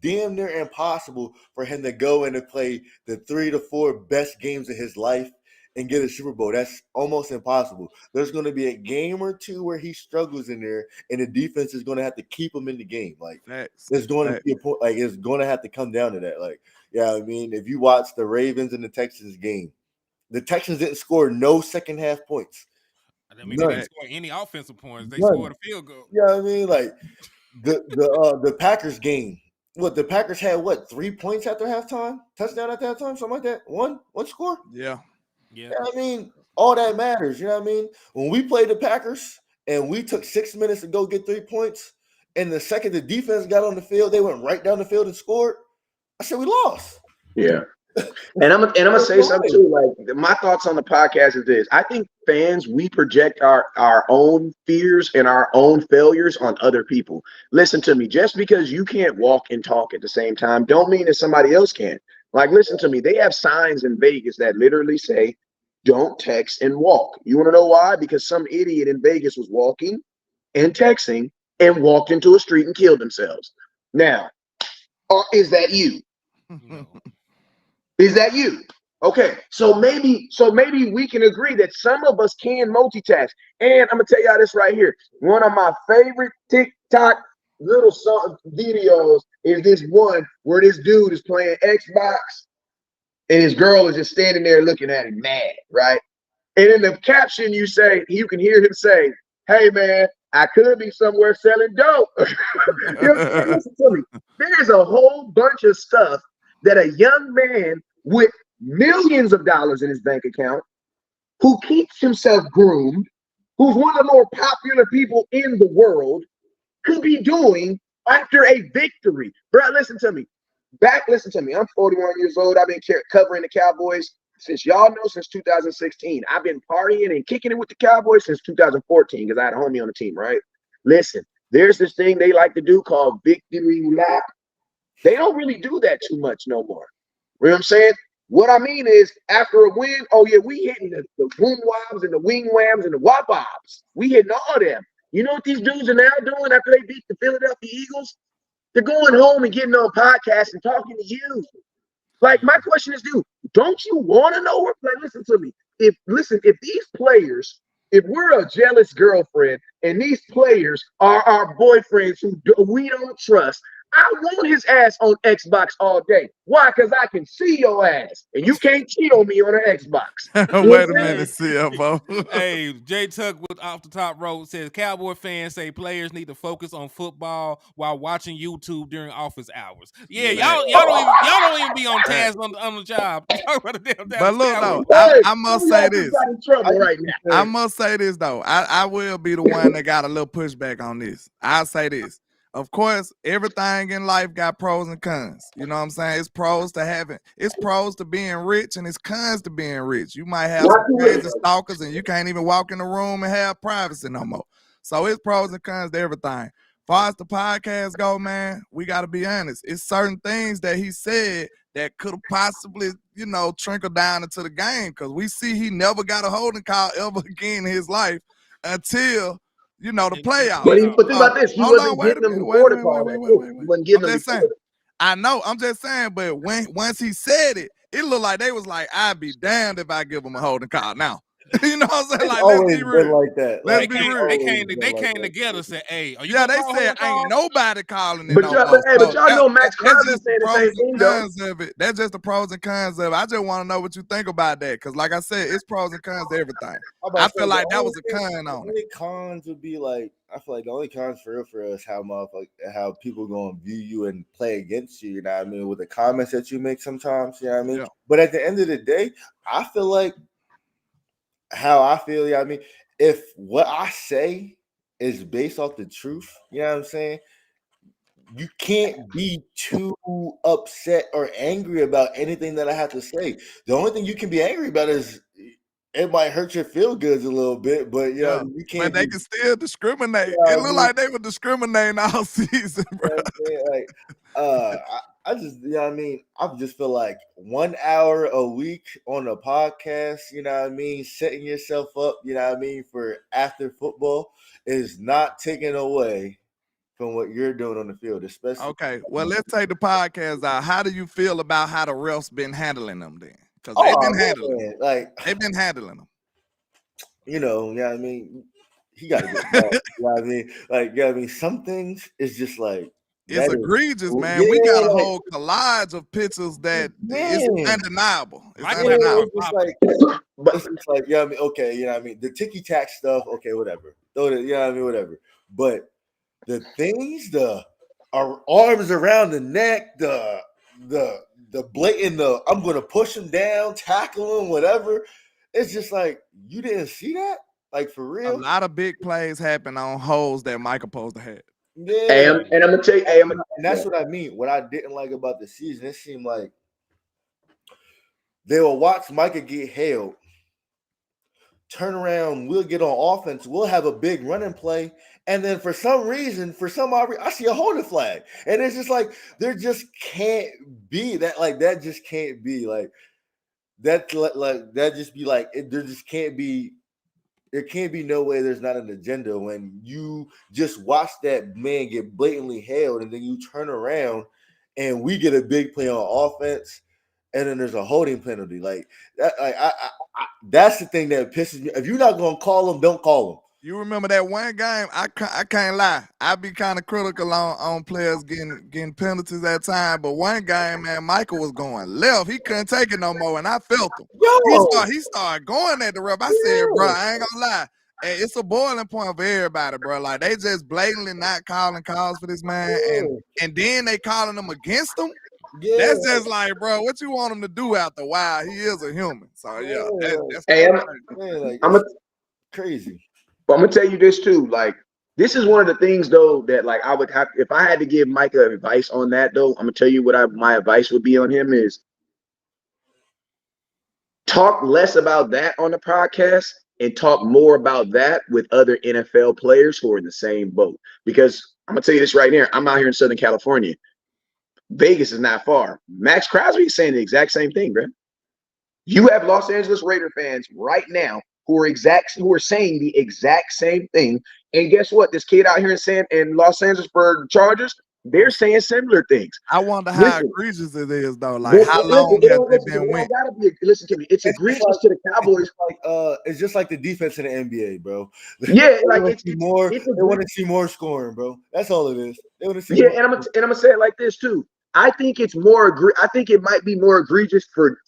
damn near impossible for him to go in and play the 3 to 4 best games of his life and get a Super Bowl. That's almost impossible. There's going to be a game or two where he struggles in there, and the defense is going to have to keep him in the game. Like there's going to be a point, like it's going to have to come down to that. Like, yeah, I mean, if you watch the Ravens and the Texans game, the Texans didn't score no second half points. I mean, they didn't score any offensive points. They scored a field goal. Yeah, I mean, like the Packers game. What the Packers had? What 3 points after halftime? Touchdown at halftime, something like that. One score. Yeah. I mean, all that matters. You know what I mean? When we played the Packers and we took 6 minutes to go get 3 points, and the second the defense got on the field, they went right down the field and scored. I said we lost. Yeah. And I'm gonna say something too. Like my thoughts on the podcast is this: I think fans, we project our own fears and our own failures on other people. Listen to me. Just because you can't walk and talk at the same time, don't mean that somebody else can't. Like, listen to me. They have signs in Vegas that literally say, "Don't text and walk." You want to know why? Because some idiot in Vegas was walking and texting and walked into a street and killed themselves. Now, is that you? No. Is that you? Okay, so maybe we can agree that some of us can multitask. And I'm gonna tell y'all this right here. One of my favorite TikTok little song videos is this one where this dude is playing Xbox and his girl is just standing there looking at him mad, right? And in the caption, you can hear him say, "Hey man, I could be somewhere selling dope." You know what I'm saying? Listen to me. There's a whole bunch of stuff that a young man with millions of dollars in his bank account, who keeps himself groomed, who's one of the more popular people in the world, could be doing after a victory. Bro, listen to me. Listen to me. I'm 41 years old. I've been covering the Cowboys since 2016. I've been partying and kicking it with the Cowboys since 2014 because I had a homie on the team, right? Listen, there's this thing they like to do called victory lap. They don't really do that too much no more. You know what I'm saying? What I mean is, after a win, oh yeah, we hitting the boom wobs and the wing whams and the wop bobs. We hitting all them. You know what these dudes are now doing after they beat the Philadelphia Eagles? They're going home and getting on podcasts and talking to you. Like, my question is, dude, don't you want to know? Like, listen to me. If these players, if we're a jealous girlfriend and these players are our boyfriends who we don't trust, I want his ass on Xbox all day. Why? Because I can see your ass, and you can't cheat on me on an Xbox. Wait a minute, CFO. Hey, Jay Tuck with Off the Top Rope says Cowboy fans say players need to focus on football while watching YouTube during office hours. Yeah, y'all don't even be on task on the job. Talk about the damn But look though, I must say this. I must say this though. I will be the one that got a little pushback on this. I'll say this. Of course, everything in life got pros and cons. You know what I'm saying? It's pros to having, it's pros to being rich, and it's cons to being rich. You might have some crazy stalkers, and you can't even walk in the room and have privacy no more. So it's pros and cons to everything. far as the podcast go, man, we got to be honest. It's certain things that he said that could have possibly, trickled down into the game, because we see he never got a holding call ever again in his life until, the playoffs. But think about this. He wasn't getting them before the call. He wasn't getting them before. I know. I'm just saying, but once he said it, it looked like they was like, I'd be damned if I give him a holding call now. You know what I'm saying? Like, let's be real. Like that. Let's be real. They came together and said, "Hey, are you?" Yeah, they said ain't nobody calling it. But y'all know Max Crosby saying the same thing though. That's just the pros and cons of it. I just want to know what you think about that, because, like I said, it's pros and cons to everything. I feel like that was a con on it. The cons would be like, I feel like the only cons for us how people gonna view you and play against you. You know what I mean? With the comments that you make sometimes. You know what I mean? Yeah. But at the end of the day, I feel like. How I feel, I mean, if what I say is based off the truth, you know what I'm saying? You can't be too upset or angry about anything that I have to say. The only thing you can be angry about is it might hurt your feel goods a little bit, but you can't. But they can still discriminate. It looked like they were discriminating all season, bro. Like, I just, you know what I mean? I just feel like 1 hour a week on a podcast, you know what I mean? Setting yourself up, you know what I mean, for after football is not taken away from what you're doing on the field, especially. Okay, well, let's take the podcast out. How do you feel about how the refs been handling them then? Because they've been handling them. They've been handling them. You know what I mean? He got to get back. You know what I mean? Like, you know what I mean? Some things is just like, it's egregious, man. Yeah, we got a whole collage of pictures that it's undeniable. It's undeniable. It's like, yeah, I mean, okay, you know what I mean? The ticky-tack stuff, okay, whatever. You know what I mean? Whatever. But the things, the arms around the neck, the blatant, I'm going to push him down, tackle him, whatever. It's just like, you didn't see that? Like, for real? A lot of big plays happen on holes that Micah supposed to have. Yeah, and I'm gonna tell you, and that's what I mean. What I didn't like about the season, it seemed like they will watch Micah get held, turn around, we'll get on offense, we'll have a big running play, and then for some reason, I see a holding flag, and it's just like there just can't be that. Like that just can't be like that. Like that just be like there just can't be. There can't be no way there's not an agenda when you just watch that man get blatantly held and then you turn around and we get a big play on offense and then there's a holding penalty. Like that, that's the thing that pisses me. If you're not going to call them, don't call them. You remember that one game? I can't lie. I be kind of critical on players getting penalties at time. But one game, man, Michael was going left. He couldn't take it no more, and I felt him. He started going at the ref. I said, bro, I ain't gonna lie. Hey, it's a boiling point for everybody, bro. Like they just blatantly not calling calls for this man, and then they calling them against him. Yeah. That's just like, bro, what you want him to do after a while? He is a human. So yeah, that's crazy. But I'm gonna tell you this too. Like, this is one of the things though that like I would have if I had to give Micah advice on that though. I'm gonna tell you what my advice would be on him is talk less about that on the podcast and talk more about that with other NFL players who are in the same boat. Because I'm gonna tell you this right here. I'm out here in Southern California. Vegas is not far. Max Crosby is saying the exact same thing, bro. You have Los Angeles Raider fans right now who are saying the exact same thing. And guess what? This kid out here in Los Angeles for the Chargers, they're saying similar things. I wonder how egregious it is, though. Like, how long has it been went? Listen to me. It's egregious to the Cowboys. It's just like the defense in the NBA, bro. Yeah, like they want to see more scoring, bro. That's all it is. They want to see. Yeah, and I'm gonna say it like this too. I think it's I think it might be more egregious for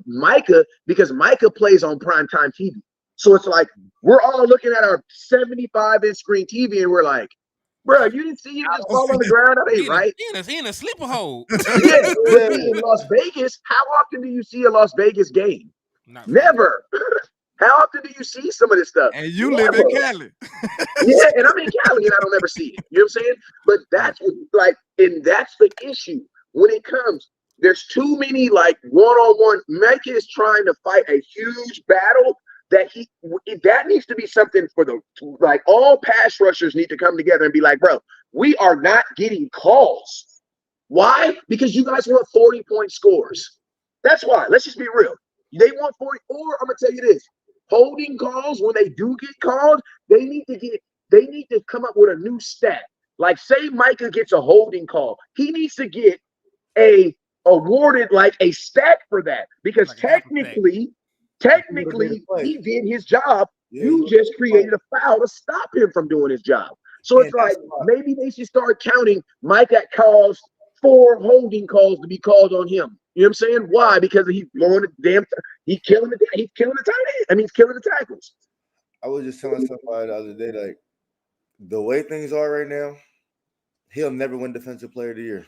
Micah because Micah plays on primetime TV. So it's like we're all looking at our 75-inch screen TV and we're like, bro, you didn't see him just fall on the ground? That ain't right. He in a sleeper hole. Yeah, but in Las Vegas, how often do you see a Las Vegas game? Never. How often do you see some of this stuff? And you live in Cali. Yeah, and I'm in Cali and I don't ever see it. You know what I'm saying? But that's and that's the issue when it comes. There's too many like one-on-one. Micah is trying to fight a huge battle that needs to be something for all pass rushers need to come together and be like, bro, we are not getting calls. Why? Because you guys want 40-point scores. That's why. Let's just be real. They want 40, or I'm gonna tell you this: holding calls, when they do get called, they need to come up with a new stat. Like, say Micah gets a holding call, he needs to get a awarded like a stat for that, because Like a half a sack. technically he did his job. Yeah, You just created a foul to stop him from doing his job. So it's like, maybe they should start counting Micah calls 4 holding calls to be called on him. You know what I'm saying? Why? Because he's blowing the he's killing the tight end. I mean, he's killing the tackles. I was just telling somebody the other day, like, the way things are right now, he'll never win Defensive Player of the Year.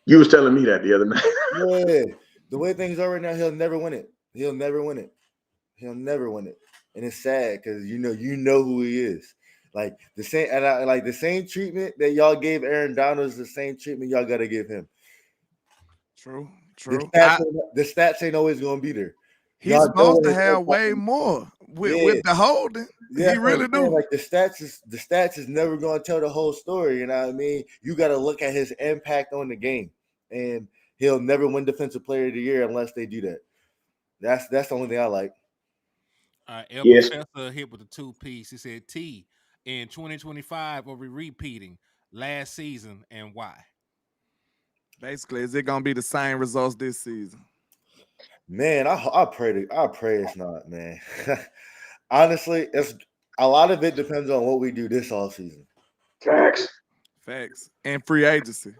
You was telling me that the other night. Yeah, the way things are right now, he'll never win it. He'll never win it. And it's sad because you know who he is. Like the same, and like the same treatment that y'all gave Aaron Donald is the same treatment y'all got to give him. True. The stats ain't always gonna be there. He's supposed to have way more with the holding. Yeah, he really do. Like the stats is never gonna tell the whole story. You know what I mean? You got to look at his impact on the game, and he'll never win Defensive Player of the Year unless they do that. That's the only thing I like. El Yes. Professor hit with the 2-piece. He said, T, in 2025, are we repeating last season and why? Basically, is it gonna be the same results this season? Man, I pray it's not, man. Honestly, it's a lot of it depends on what we do this offseason. Facts. And free agency.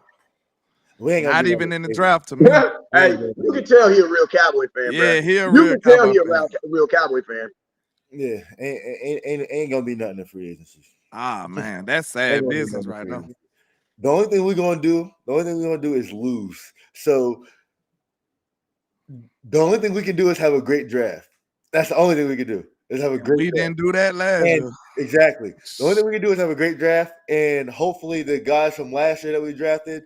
We ain't not even in the draft to me. Hey, you can tell he a real Cowboy fan, bro. Yeah, he a you real can tell Cowboy he a fan. real Cowboy fan. Yeah, ain't gonna be nothing in free agency. Ah, man, that's sad business right now. The only thing we're gonna do is lose. So the only thing we can do is have a great draft. That's the only thing we can do. Is have a great We draft. didn't do that last year. Exactly. The only thing we can do is have a great draft, and hopefully the guys from last year that we drafted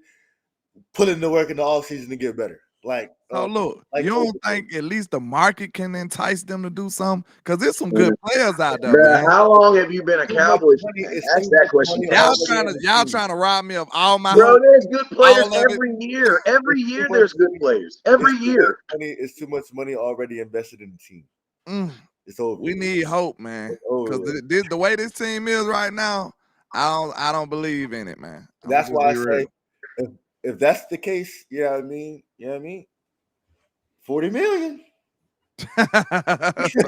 put in the work in the offseason to get better. Look, you don't think at least the market can entice them to do something? Because there's some good players out there, man. How long have you been a Cowboys fan? Ask that question. Y'all trying to rob me of all my Bro, hope. there's good players every year. Every year there's good players. Every year. It's too much money already invested in the team. It's over. We need hope, man. Because the way this team is right now, I don't believe in it, man. That's why I say if that's the case, you know what I mean? 40 million.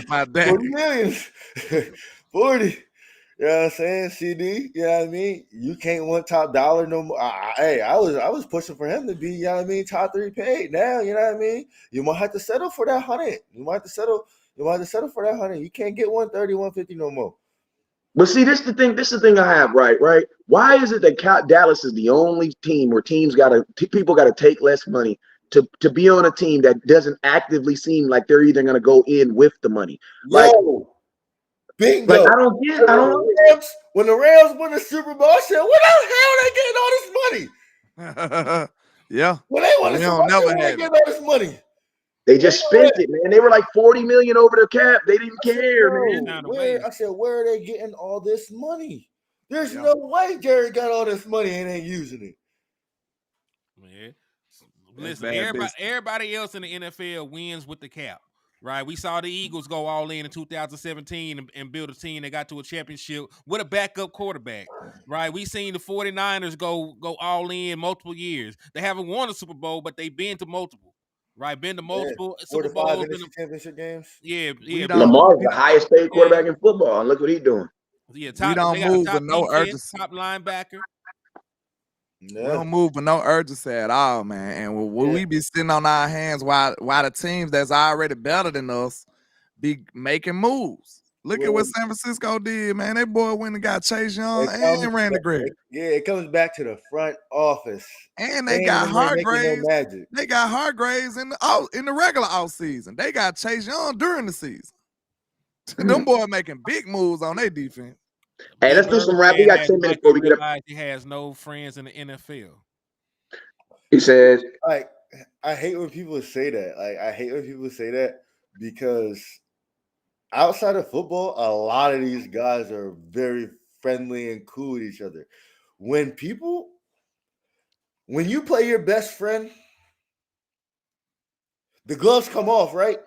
My dad. 40 million. 40. You know what I'm saying? CD, you know what I mean? You can't want top dollar no more. I was pushing for him to be, you know what I mean, top 3 paid now, you know what I mean? You might have to settle for that 100. You might have to settle for that 100. You can't get 130, 150 no more. But see, this is the thing I have, right? Why is it that Dallas is the only team where people gotta take less money to be on a team that doesn't actively seem like they're either gonna go in with the money? Bingo. Like, I don't when the Rams won the Super Bowl, I said, "What the hell are they getting all this money?" Yeah. When they won the Super Bowl, they getting all this money. They just spent it, man. They were like 40 million over their cap. They didn't care, man. I said, where are they getting all this money? There's no way Jerry got all this money and ain't using it. Man, listen, everybody else in the NFL wins with the cap, right? We saw the Eagles go all in 2017 and build a team that got to a championship with a backup quarterback, right? We seen the 49ers go all in multiple years. They haven't won a Super Bowl, but they've been to multiple. Right, been to multiple Super Bowls, championship games. Yeah. Lamar's the highest paid quarterback in football, and look what he's doing. Yeah, we don't move with no urgency. Top linebacker. We don't move with no urgency at all, man. And will we be sitting on our hands while the teams that's already better than us be making moves? Look at what San Francisco did, man. That boy went and got Chase Young and Randy Gregory. Yeah, it comes back to the front office. And they got Hargraves. They got Hargraves in the regular offseason. They got Chase Young during the season. Them boys making big moves on their defense. Hey, let's do some rap. We got 10 minutes before we get up. He has no friends in the NFL. He says, I hate when people say that. Because outside of football, a lot of these guys are very friendly and cool with each other. when you play your best friend, the gloves come off, right?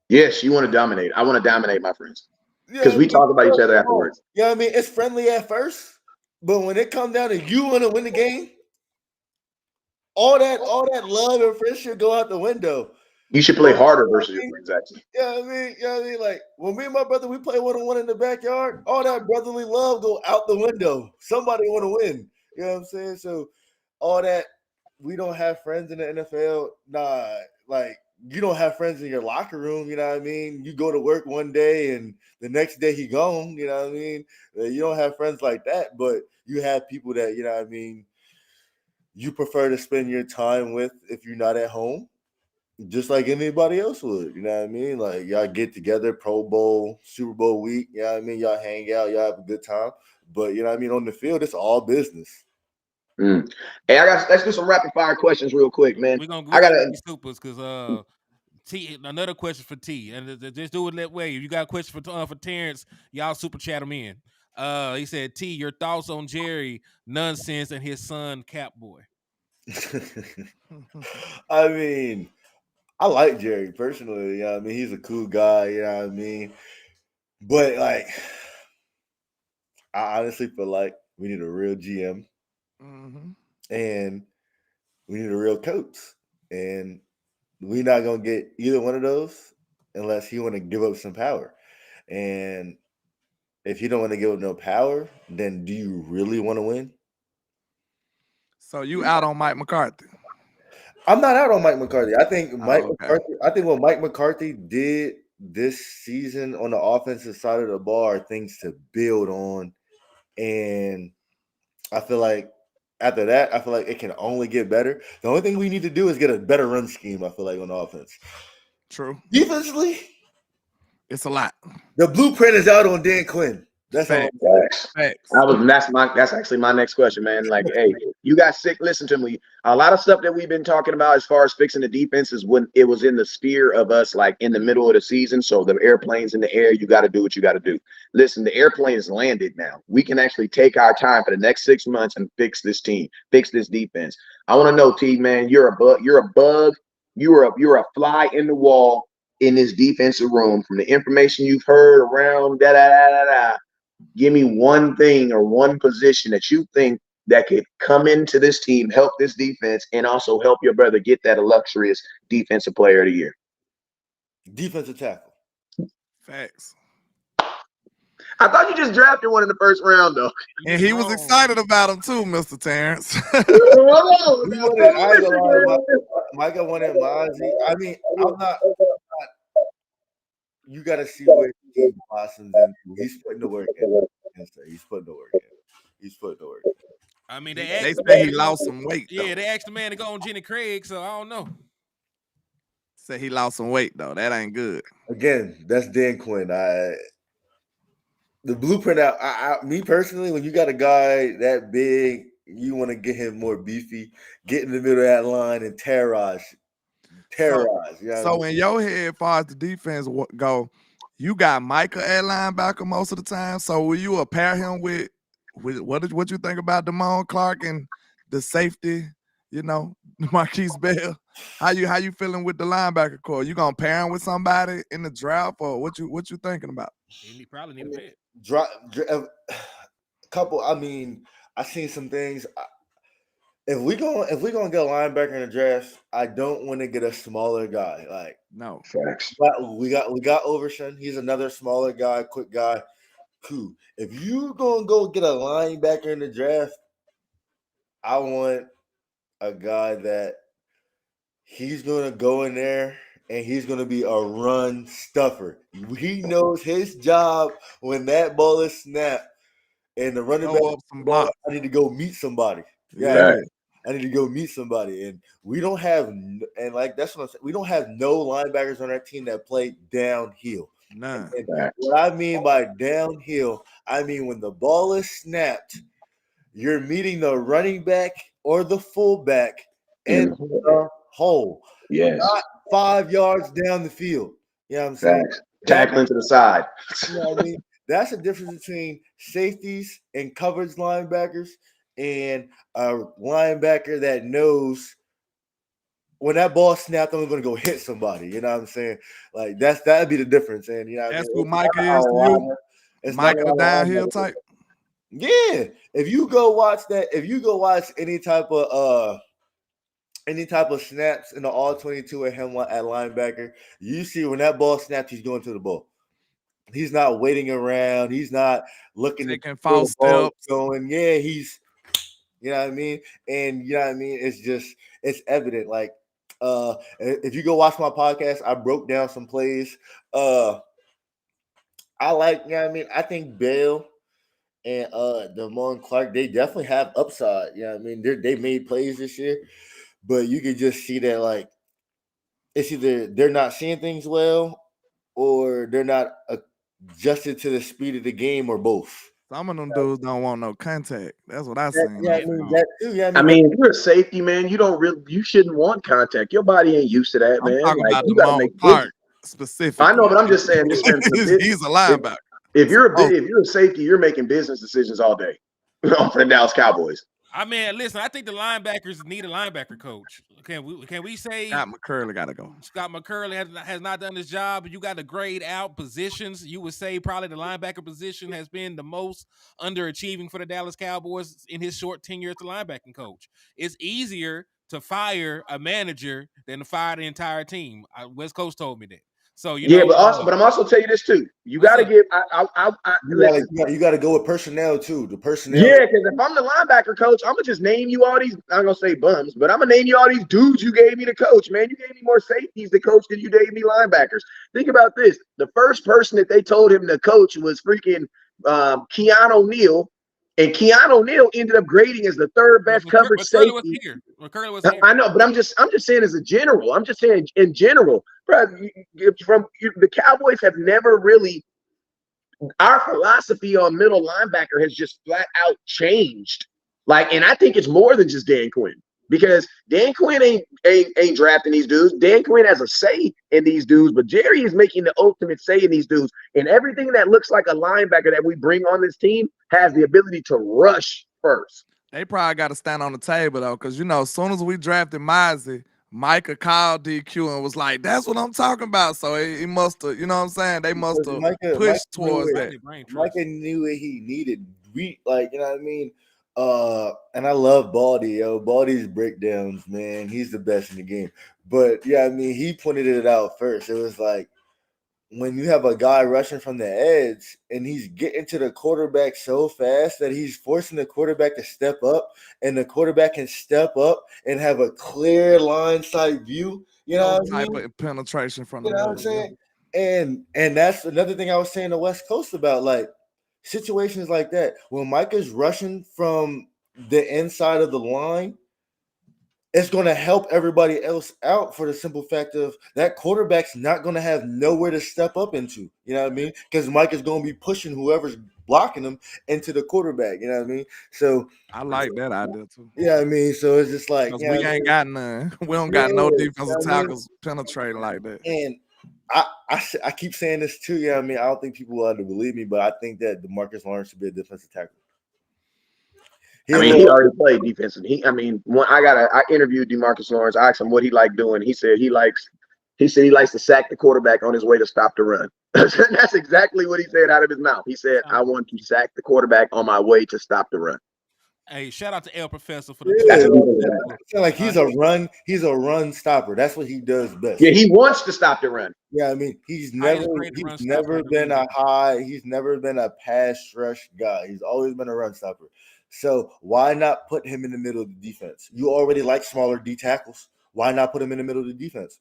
Yes, you want to dominate. I want to dominate my friends Yeah, because we talk about each other afterwards. You know what I mean? It's friendly at first, but when it comes down to you want to win the game, all that love and friendship go out the window. You should play harder versus your friends, actually. Yeah, you know what I mean? Like when me and my brother we play 1-on-1 in the backyard, all that brotherly love go out the window. Somebody want to win. You know what I'm saying? So all that we don't have friends in the NFL. Nah, like you don't have friends in your locker room. You know what I mean? You go to work one day and the next day he gone. You know what I mean? You don't have friends like that, but you have people that you know what I mean. You prefer to spend your time with if you're not at home. Just like anybody else would, you know what I mean? Like y'all get together, Pro Bowl, Super Bowl week, you know what I mean? Y'all hang out, y'all have a good time. But you know what I mean? On the field, it's all business. Hey, let's do some rapid fire questions real quick, man. We're gonna I do gotta these supers because T. Another question for T, and just do it that way. If you got a question for Terrence, y'all super chat him in. He said, T, your thoughts on Jerry Nonsense and his son Cap Boy. I mean, I like Jerry personally, you know what I mean? He's a cool guy, you know what I mean? But like I honestly feel like we need a real GM and we need a real coach. And we're not gonna get either one of those unless he want to give up some power. And if you don't want to give up no power, then do you really want to win? So you out on Mike McCarthy? I'm not out on Mike McCarthy. I think McCarthy. I think what Mike McCarthy did this season on the offensive side of the ball are things to build on. And I feel like after that, I feel like it can only get better. The only thing we need to do is get a better run scheme, I feel like, on offense. True. Defensively, it's a lot. The blueprint is out on Dan Quinn. That's Facts. all. Facts. That's actually my next question, man. Like, hey, you got sick. Listen to me. A lot of stuff that we've been talking about as far as fixing the defense is when it was in the sphere of us, like in the middle of the season. So the airplane's in the air. You got to do what you got to do. Listen, the airplane is landed now. We can actually take our time for the next 6 months and fix this team, fix this defense. I want to know, T, man, you're a bug. You're a bug. You're a fly in the wall in this defensive room. From the information you've heard around, give me one thing or one position that you think that could come into this team, help this defense, and also help your brother get that illustrious defensive player of the year. Defensive tackle. Facts. I thought you just drafted one in the first round, though. And he was excited about him too, Mr. Terrence. Micah wanted Mozzie. I mean, I'm not. You got to see where he blossoms into. He's putting the work in. He's putting the work in. I mean, they say he lost some weight. Yeah, they asked the man to go on Jenny Craig, so I don't know. Say he lost some weight though. That ain't good. Again, that's Dan Quinn. The blueprint out. Me personally, when you got a guy that big, you want to get him more beefy, get in the middle of that line and terrorize. So in your head, as far as the defense go, you got Micah at linebacker most of the time. So will you pair him with what you think about Damone Clark and the safety? You know, Marquise Bell. How you feeling with the linebacker core? You gonna pair him with somebody in the draft, or what you thinking about? He probably need a pick. A couple. I mean, I seen some things. If we gonna get a linebacker in the draft, I don't want to get a smaller guy. Like no, facts. We got Overshown. He's another smaller guy, quick guy. Cool. If you gonna go get a linebacker in the draft, I want a guy that he's gonna go in there and he's gonna be a run stuffer. He knows his job when that ball is snapped and the running back some block. I need to go meet somebody. Yeah. I need to go meet somebody, and we don't have, and like that's what I'm saying. We don't have no linebackers on our team that play downhill. None. What I mean by downhill, I mean when the ball is snapped, you're meeting the running back or the fullback in the hole. Yes. Not 5 yards down the field. You know what I'm saying? Facts. Tackling to the side. You know what I mean? That's the difference between safeties and coverage linebackers and a linebacker that knows when that ball snapped, I'm going to go hit somebody. You know what I'm saying? Like that'd be the difference. And you know, what I That's mean? who It's not Micah a is to lot you. of- It's not Micah a the lot of downhill linebackers. type. Yeah, if you go watch any type of snaps in the all 22 of him at linebacker, you see when that ball snapped, he's going to the ball. He's not waiting around. He's not looking to Taking where the false ball steps. going. Yeah, he's, you know what I mean? And you know what I mean? It's evident. Like, if you go watch my podcast, I broke down some plays. I like, you know what I mean? I think Bale and Damone Clark, they definitely have upside. You know what I mean? They made plays this year, but you can just see that like it's either they're not seeing things well or they're not adjusted to the speed of the game or both. Some of them dudes don't want no contact. That's what I seen. Yeah, I mean that too. Yeah, I mean, if you're a safety, man, you shouldn't want contact. Your body ain't used to that, I'm man. talking Like about you got to Damone make Clark business. specifically. I know, but I'm just saying this sense of business. He's a linebacker. If you're a safety, you're making business decisions all day for the Dallas Cowboys. I mean, listen, I think the linebackers need a linebacker coach. Can we say Scott McCurley got to go. Scott McCurley has not done his job? You got to grade out positions. You would say probably the linebacker position has been the most underachieving for the Dallas Cowboys in his short tenure as the linebacking coach. It's easier to fire a manager than to fire the entire team. West Coast told me that. So but I'm also tell you this too. You got to give. Listen. You got to go with personnel too. The personnel. Yeah, because if I'm the linebacker coach, I'm gonna just name you all these. I'm gonna say bums, but I'm gonna name you all these dudes you gave me to coach. Man, you gave me more safeties to coach than you gave me linebackers. Think about this: the first person that they told him to coach was freaking Keanu Neal, and Keanu Neal ended up grading as the third best coverage safety. McCurley was here. I know, but I'm just saying as a general. I'm just saying in general, bro. The Cowboys have never really. Our philosophy on middle linebacker has just flat out changed. Like, and I think it's more than just Dan Quinn because Dan Quinn ain't drafting these dudes. Dan Quinn has a say in these dudes, but Jerry is making the ultimate say in these dudes. And everything that looks like a linebacker that we bring on this team has the ability to rush first. They probably got to stand on the table though, because as soon as we drafted Mizey, Micah called DQ and was like, "That's what I'm talking about." So he must have, you know what I'm saying? They must have pushed towards that. Micah knew what he needed. You know what I mean? And I love Baldy, yo. Baldy's breakdowns, man. He's the best in the game. But yeah, I mean, he pointed it out first. It was like when you have a guy rushing from the edge and he's getting to the quarterback so fast that he's forcing the quarterback to step up, and the quarterback can step up and have a clear line side view. You know what I mean? Of penetration from the middle. You know what I'm saying? And that's another thing I was saying the West Coast about, like situations like that. When Micah's rushing from the inside of the line, it's going to help everybody else out for the simple fact of that quarterback's not going to have nowhere to step up into. You know what I mean? Because Mike is going to be pushing whoever's blocking him into the quarterback. You know what I mean? So I like that idea too. Yeah, I mean, so it's just like we ain't got none. We don't got no defensive tackles penetrating like that. And I keep saying this too. Yeah, I mean, I don't think people will have to believe me, but I think that DeMarcus Lawrence should be a defensive tackle. He already played defensive. I interviewed DeMarcus Lawrence. I asked him what he liked doing. He said he likes to sack the quarterback on his way to stop the run. That's exactly what he said out of his mouth. He said, "I want to sack the quarterback on my way to stop the run." Hey, shout out to El Professor for the like he's a run stopper. That's what he does best. Yeah, he wants to stop the run. Yeah, I mean, he's never been a pass rush guy. He's always been a run stopper. So why not put him in the middle of the defense? You already like smaller D tackles. Why not put him in the middle of the defense?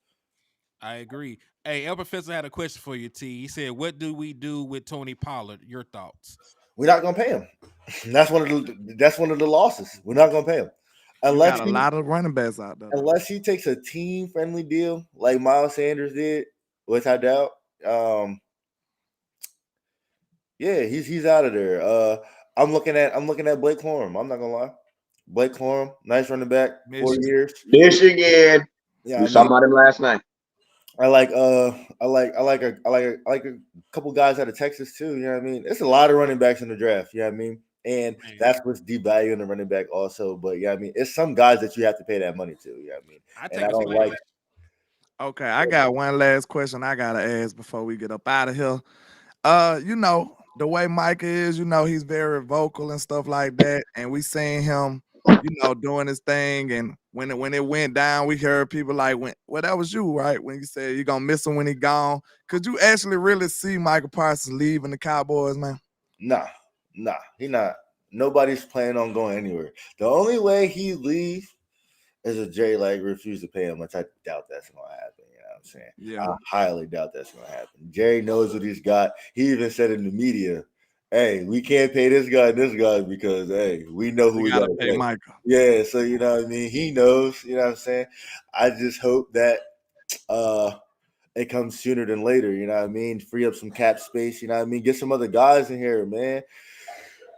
I agree. Hey, El Professor had a question for you, T. He said, "What do we do with Tony Pollard? Your thoughts?" We're not gonna pay him. That's one of the losses. We're not gonna pay him. Unless got a lot of running backs out there. Unless he takes a team-friendly deal like Miles Sanders did, which I doubt. Yeah, he's out of there. I'm looking at Blake Corum. I'm not gonna lie. Blake Corum, nice running back, 4 years. Michigan. Yeah, we saw about him last night. I like a couple guys out of Texas too. You know what I mean? It's a lot of running backs in the draft. You know what I mean? And Man, that's what's devaluing the running back also. But yeah, I mean, it's some guys that you have to pay that money to. Yeah, I mean, I and take I a don't splash. like. Okay, I got one last question I gotta ask before we get up out of here. You know, the way Micah is, you know, he's very vocal and stuff like that. And we seen him, you know, doing his thing. And when it went down, we heard people like, well, that was you, right? When you said you're gonna miss him when he gone. Could you actually really see Micah Parsons leaving the Cowboys, man? Nah, he not. Nobody's planning on going anywhere. The only way he leave is if Jerry like refuse to pay him, which I doubt that's gonna happen. You know what I'm saying? Yeah. I highly doubt that's gonna happen. Jerry knows what he's got. He even said in the media, "Hey, we can't pay this guy because hey, we know who We we gotta gotta pay pay." Micah. Yeah, so you know what I mean. He knows. You know what I'm saying? I just hope that uh it comes sooner than later. You know what I mean? Free up some cap space. You know what I mean? Get some other guys in here, man.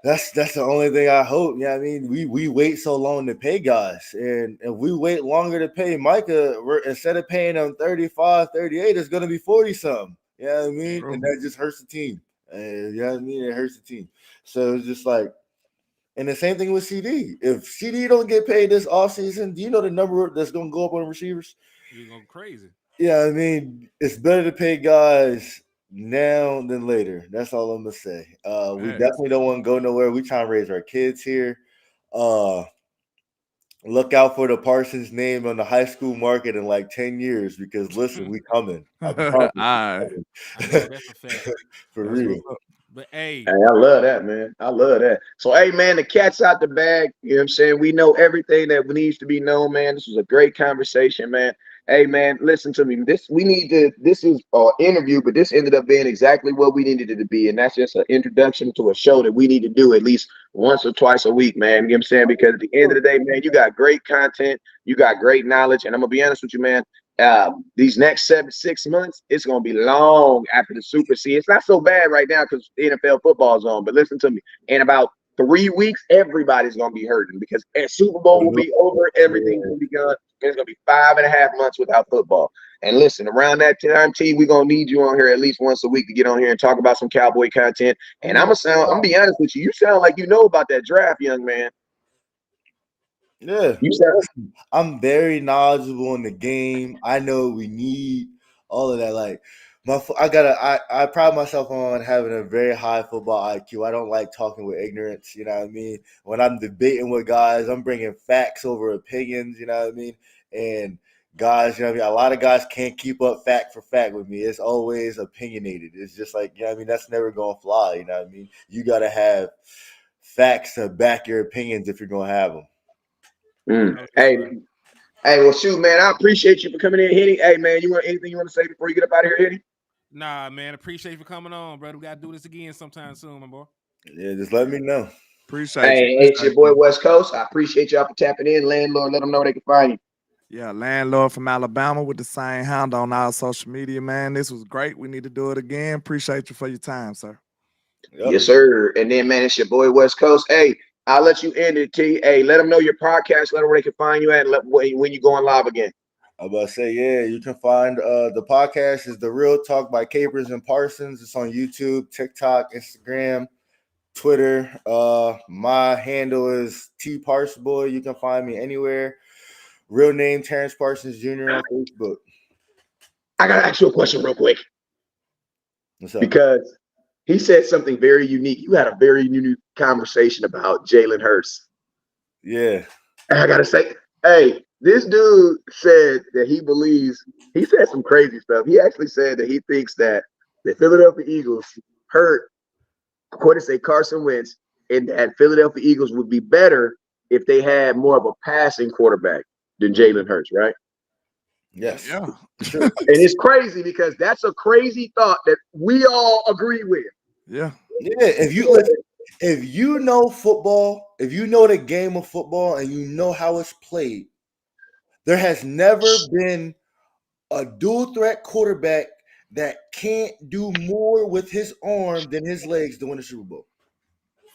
That's the only thing I hope. Yeah, I mean, we wait so long to pay guys, and if we wait longer to pay Micah, instead of paying him 35, 38, it's gonna be 40 something. Yeah, I mean, True. and that just hurts the team. You know what I mean? It hurts the team. So it's just like, and the same thing with CD. If CD don't get paid this offseason, do you know the number that's gonna go up on receivers? You're going crazy. Yeah, I mean, it's better to pay guys now than later. That's all I'm gonna say. We Facts. definitely don't want to go nowhere. We trying to raise our kids here. Uh, look out for the Parsons name on the high school market in like 10 years because listen, we coming. I All promise. right. I know that's a fact. For That's real. what's up. But hey, Hey, I love that, man. I love that. So, hey, man, the cat's out the bag. You know what I'm saying? We know everything that needs to be known, man. This was a great conversation, man. Hey, man, listen to me. This is an interview, but this ended up being exactly what we needed it to be. And that's just an introduction to a show that we need to do at least once or twice a week, man. You know what I'm saying? Because at the end of the day, man, you got great content, you got great knowledge. And I'm going to be honest with you, man. These next 6 months, it's going to be long after the Super C. It's not so bad right now because NFL football is on. But listen to me. In about 3 weeks, everybody's going to be hurting because Super Bowl will be over. Everything's going to be gone. It's going to be 5.5 months without football. And listen, around that time, T, we're going to need you on here at least once a week to get on here and talk about some Cowboy content. And I'm going to be honest with you. You sound like you know about that draft, young man. Yeah. You sound. Listen, I'm very knowledgeable in the game. I know we need all of that. Like I pride myself on having a very high football IQ. I don't like talking with ignorance. You know what I mean? When I'm debating with guys, I'm bringing facts over opinions. You know what I mean? And guys, you know what I mean? A lot of guys can't keep up fact for fact with me. It's always opinionated. It's just like, you know what I mean? That's never going to fly. You know what I mean? You got to have facts to back your opinions if you're going to have them. Hey, well, shoot, man. I appreciate you for coming in, Hitty. Hey, man, you want anything you want to say before you get up out of here, Hitty? nah, man, appreciate you for coming on, brother. We got to do this again sometime soon, my boy. Yeah, just let me know. Appreciate Hey, you. it's your boy West Coast. I appreciate y'all for tapping in. LandLord, let them know they can find you. Yeah, landlord from Alabama with the same handle on our social media, man. This was great. We need to do it again. Appreciate you for your time, sir. Yep. Yes, sir. And then, man, it's your boy West Coast. Hey, I'll let you end it, T. Hey, let them know your podcast. Let them where they can find you at and when you going live again. I'm about to say, yeah, you can find the podcast is The Real Talk by Capers and Parsons. It's on YouTube, TikTok, Instagram, Twitter. My handle is T Parsboy. You can find me anywhere. Real name Terrence Parsons Jr. on Facebook. I got to ask you a question real quick. What's up? Because he said something very unique. You had a very unique conversation about Jalen Hurts. Yeah. And I got to say, hey, this dude said that he said some crazy stuff. He actually said that he thinks that the Philadelphia Eagles hurt, according to say Carson Wentz, and that Philadelphia Eagles would be better if they had more of a passing quarterback than Jalen Hurts, right? Yes. Yeah. Sure. And it's crazy because that's a crazy thought that we all agree with. Yeah. Yeah. If you know football, if you know the game of football and you know how it's played, there has never been a dual threat quarterback that can't do more with his arm than his legs to win the Super Bowl.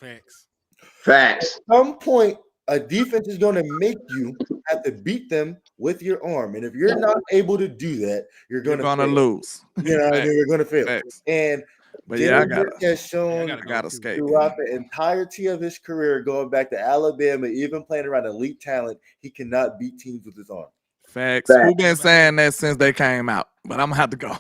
Facts. Facts. At some point, a defense is going to make you have to beat them with your arm. And if you're not able to do that, you're going to lose. You know what I mean? You're going to fail. Facts. And But yeah, I Jalen gotta, Hurts has shown gotta I gotta too. skate. throughout the entirety of his career, going back to Alabama, even playing around elite talent, he cannot beat teams with his arm. Facts. Who been saying that since they came out? But I'm gonna have to go.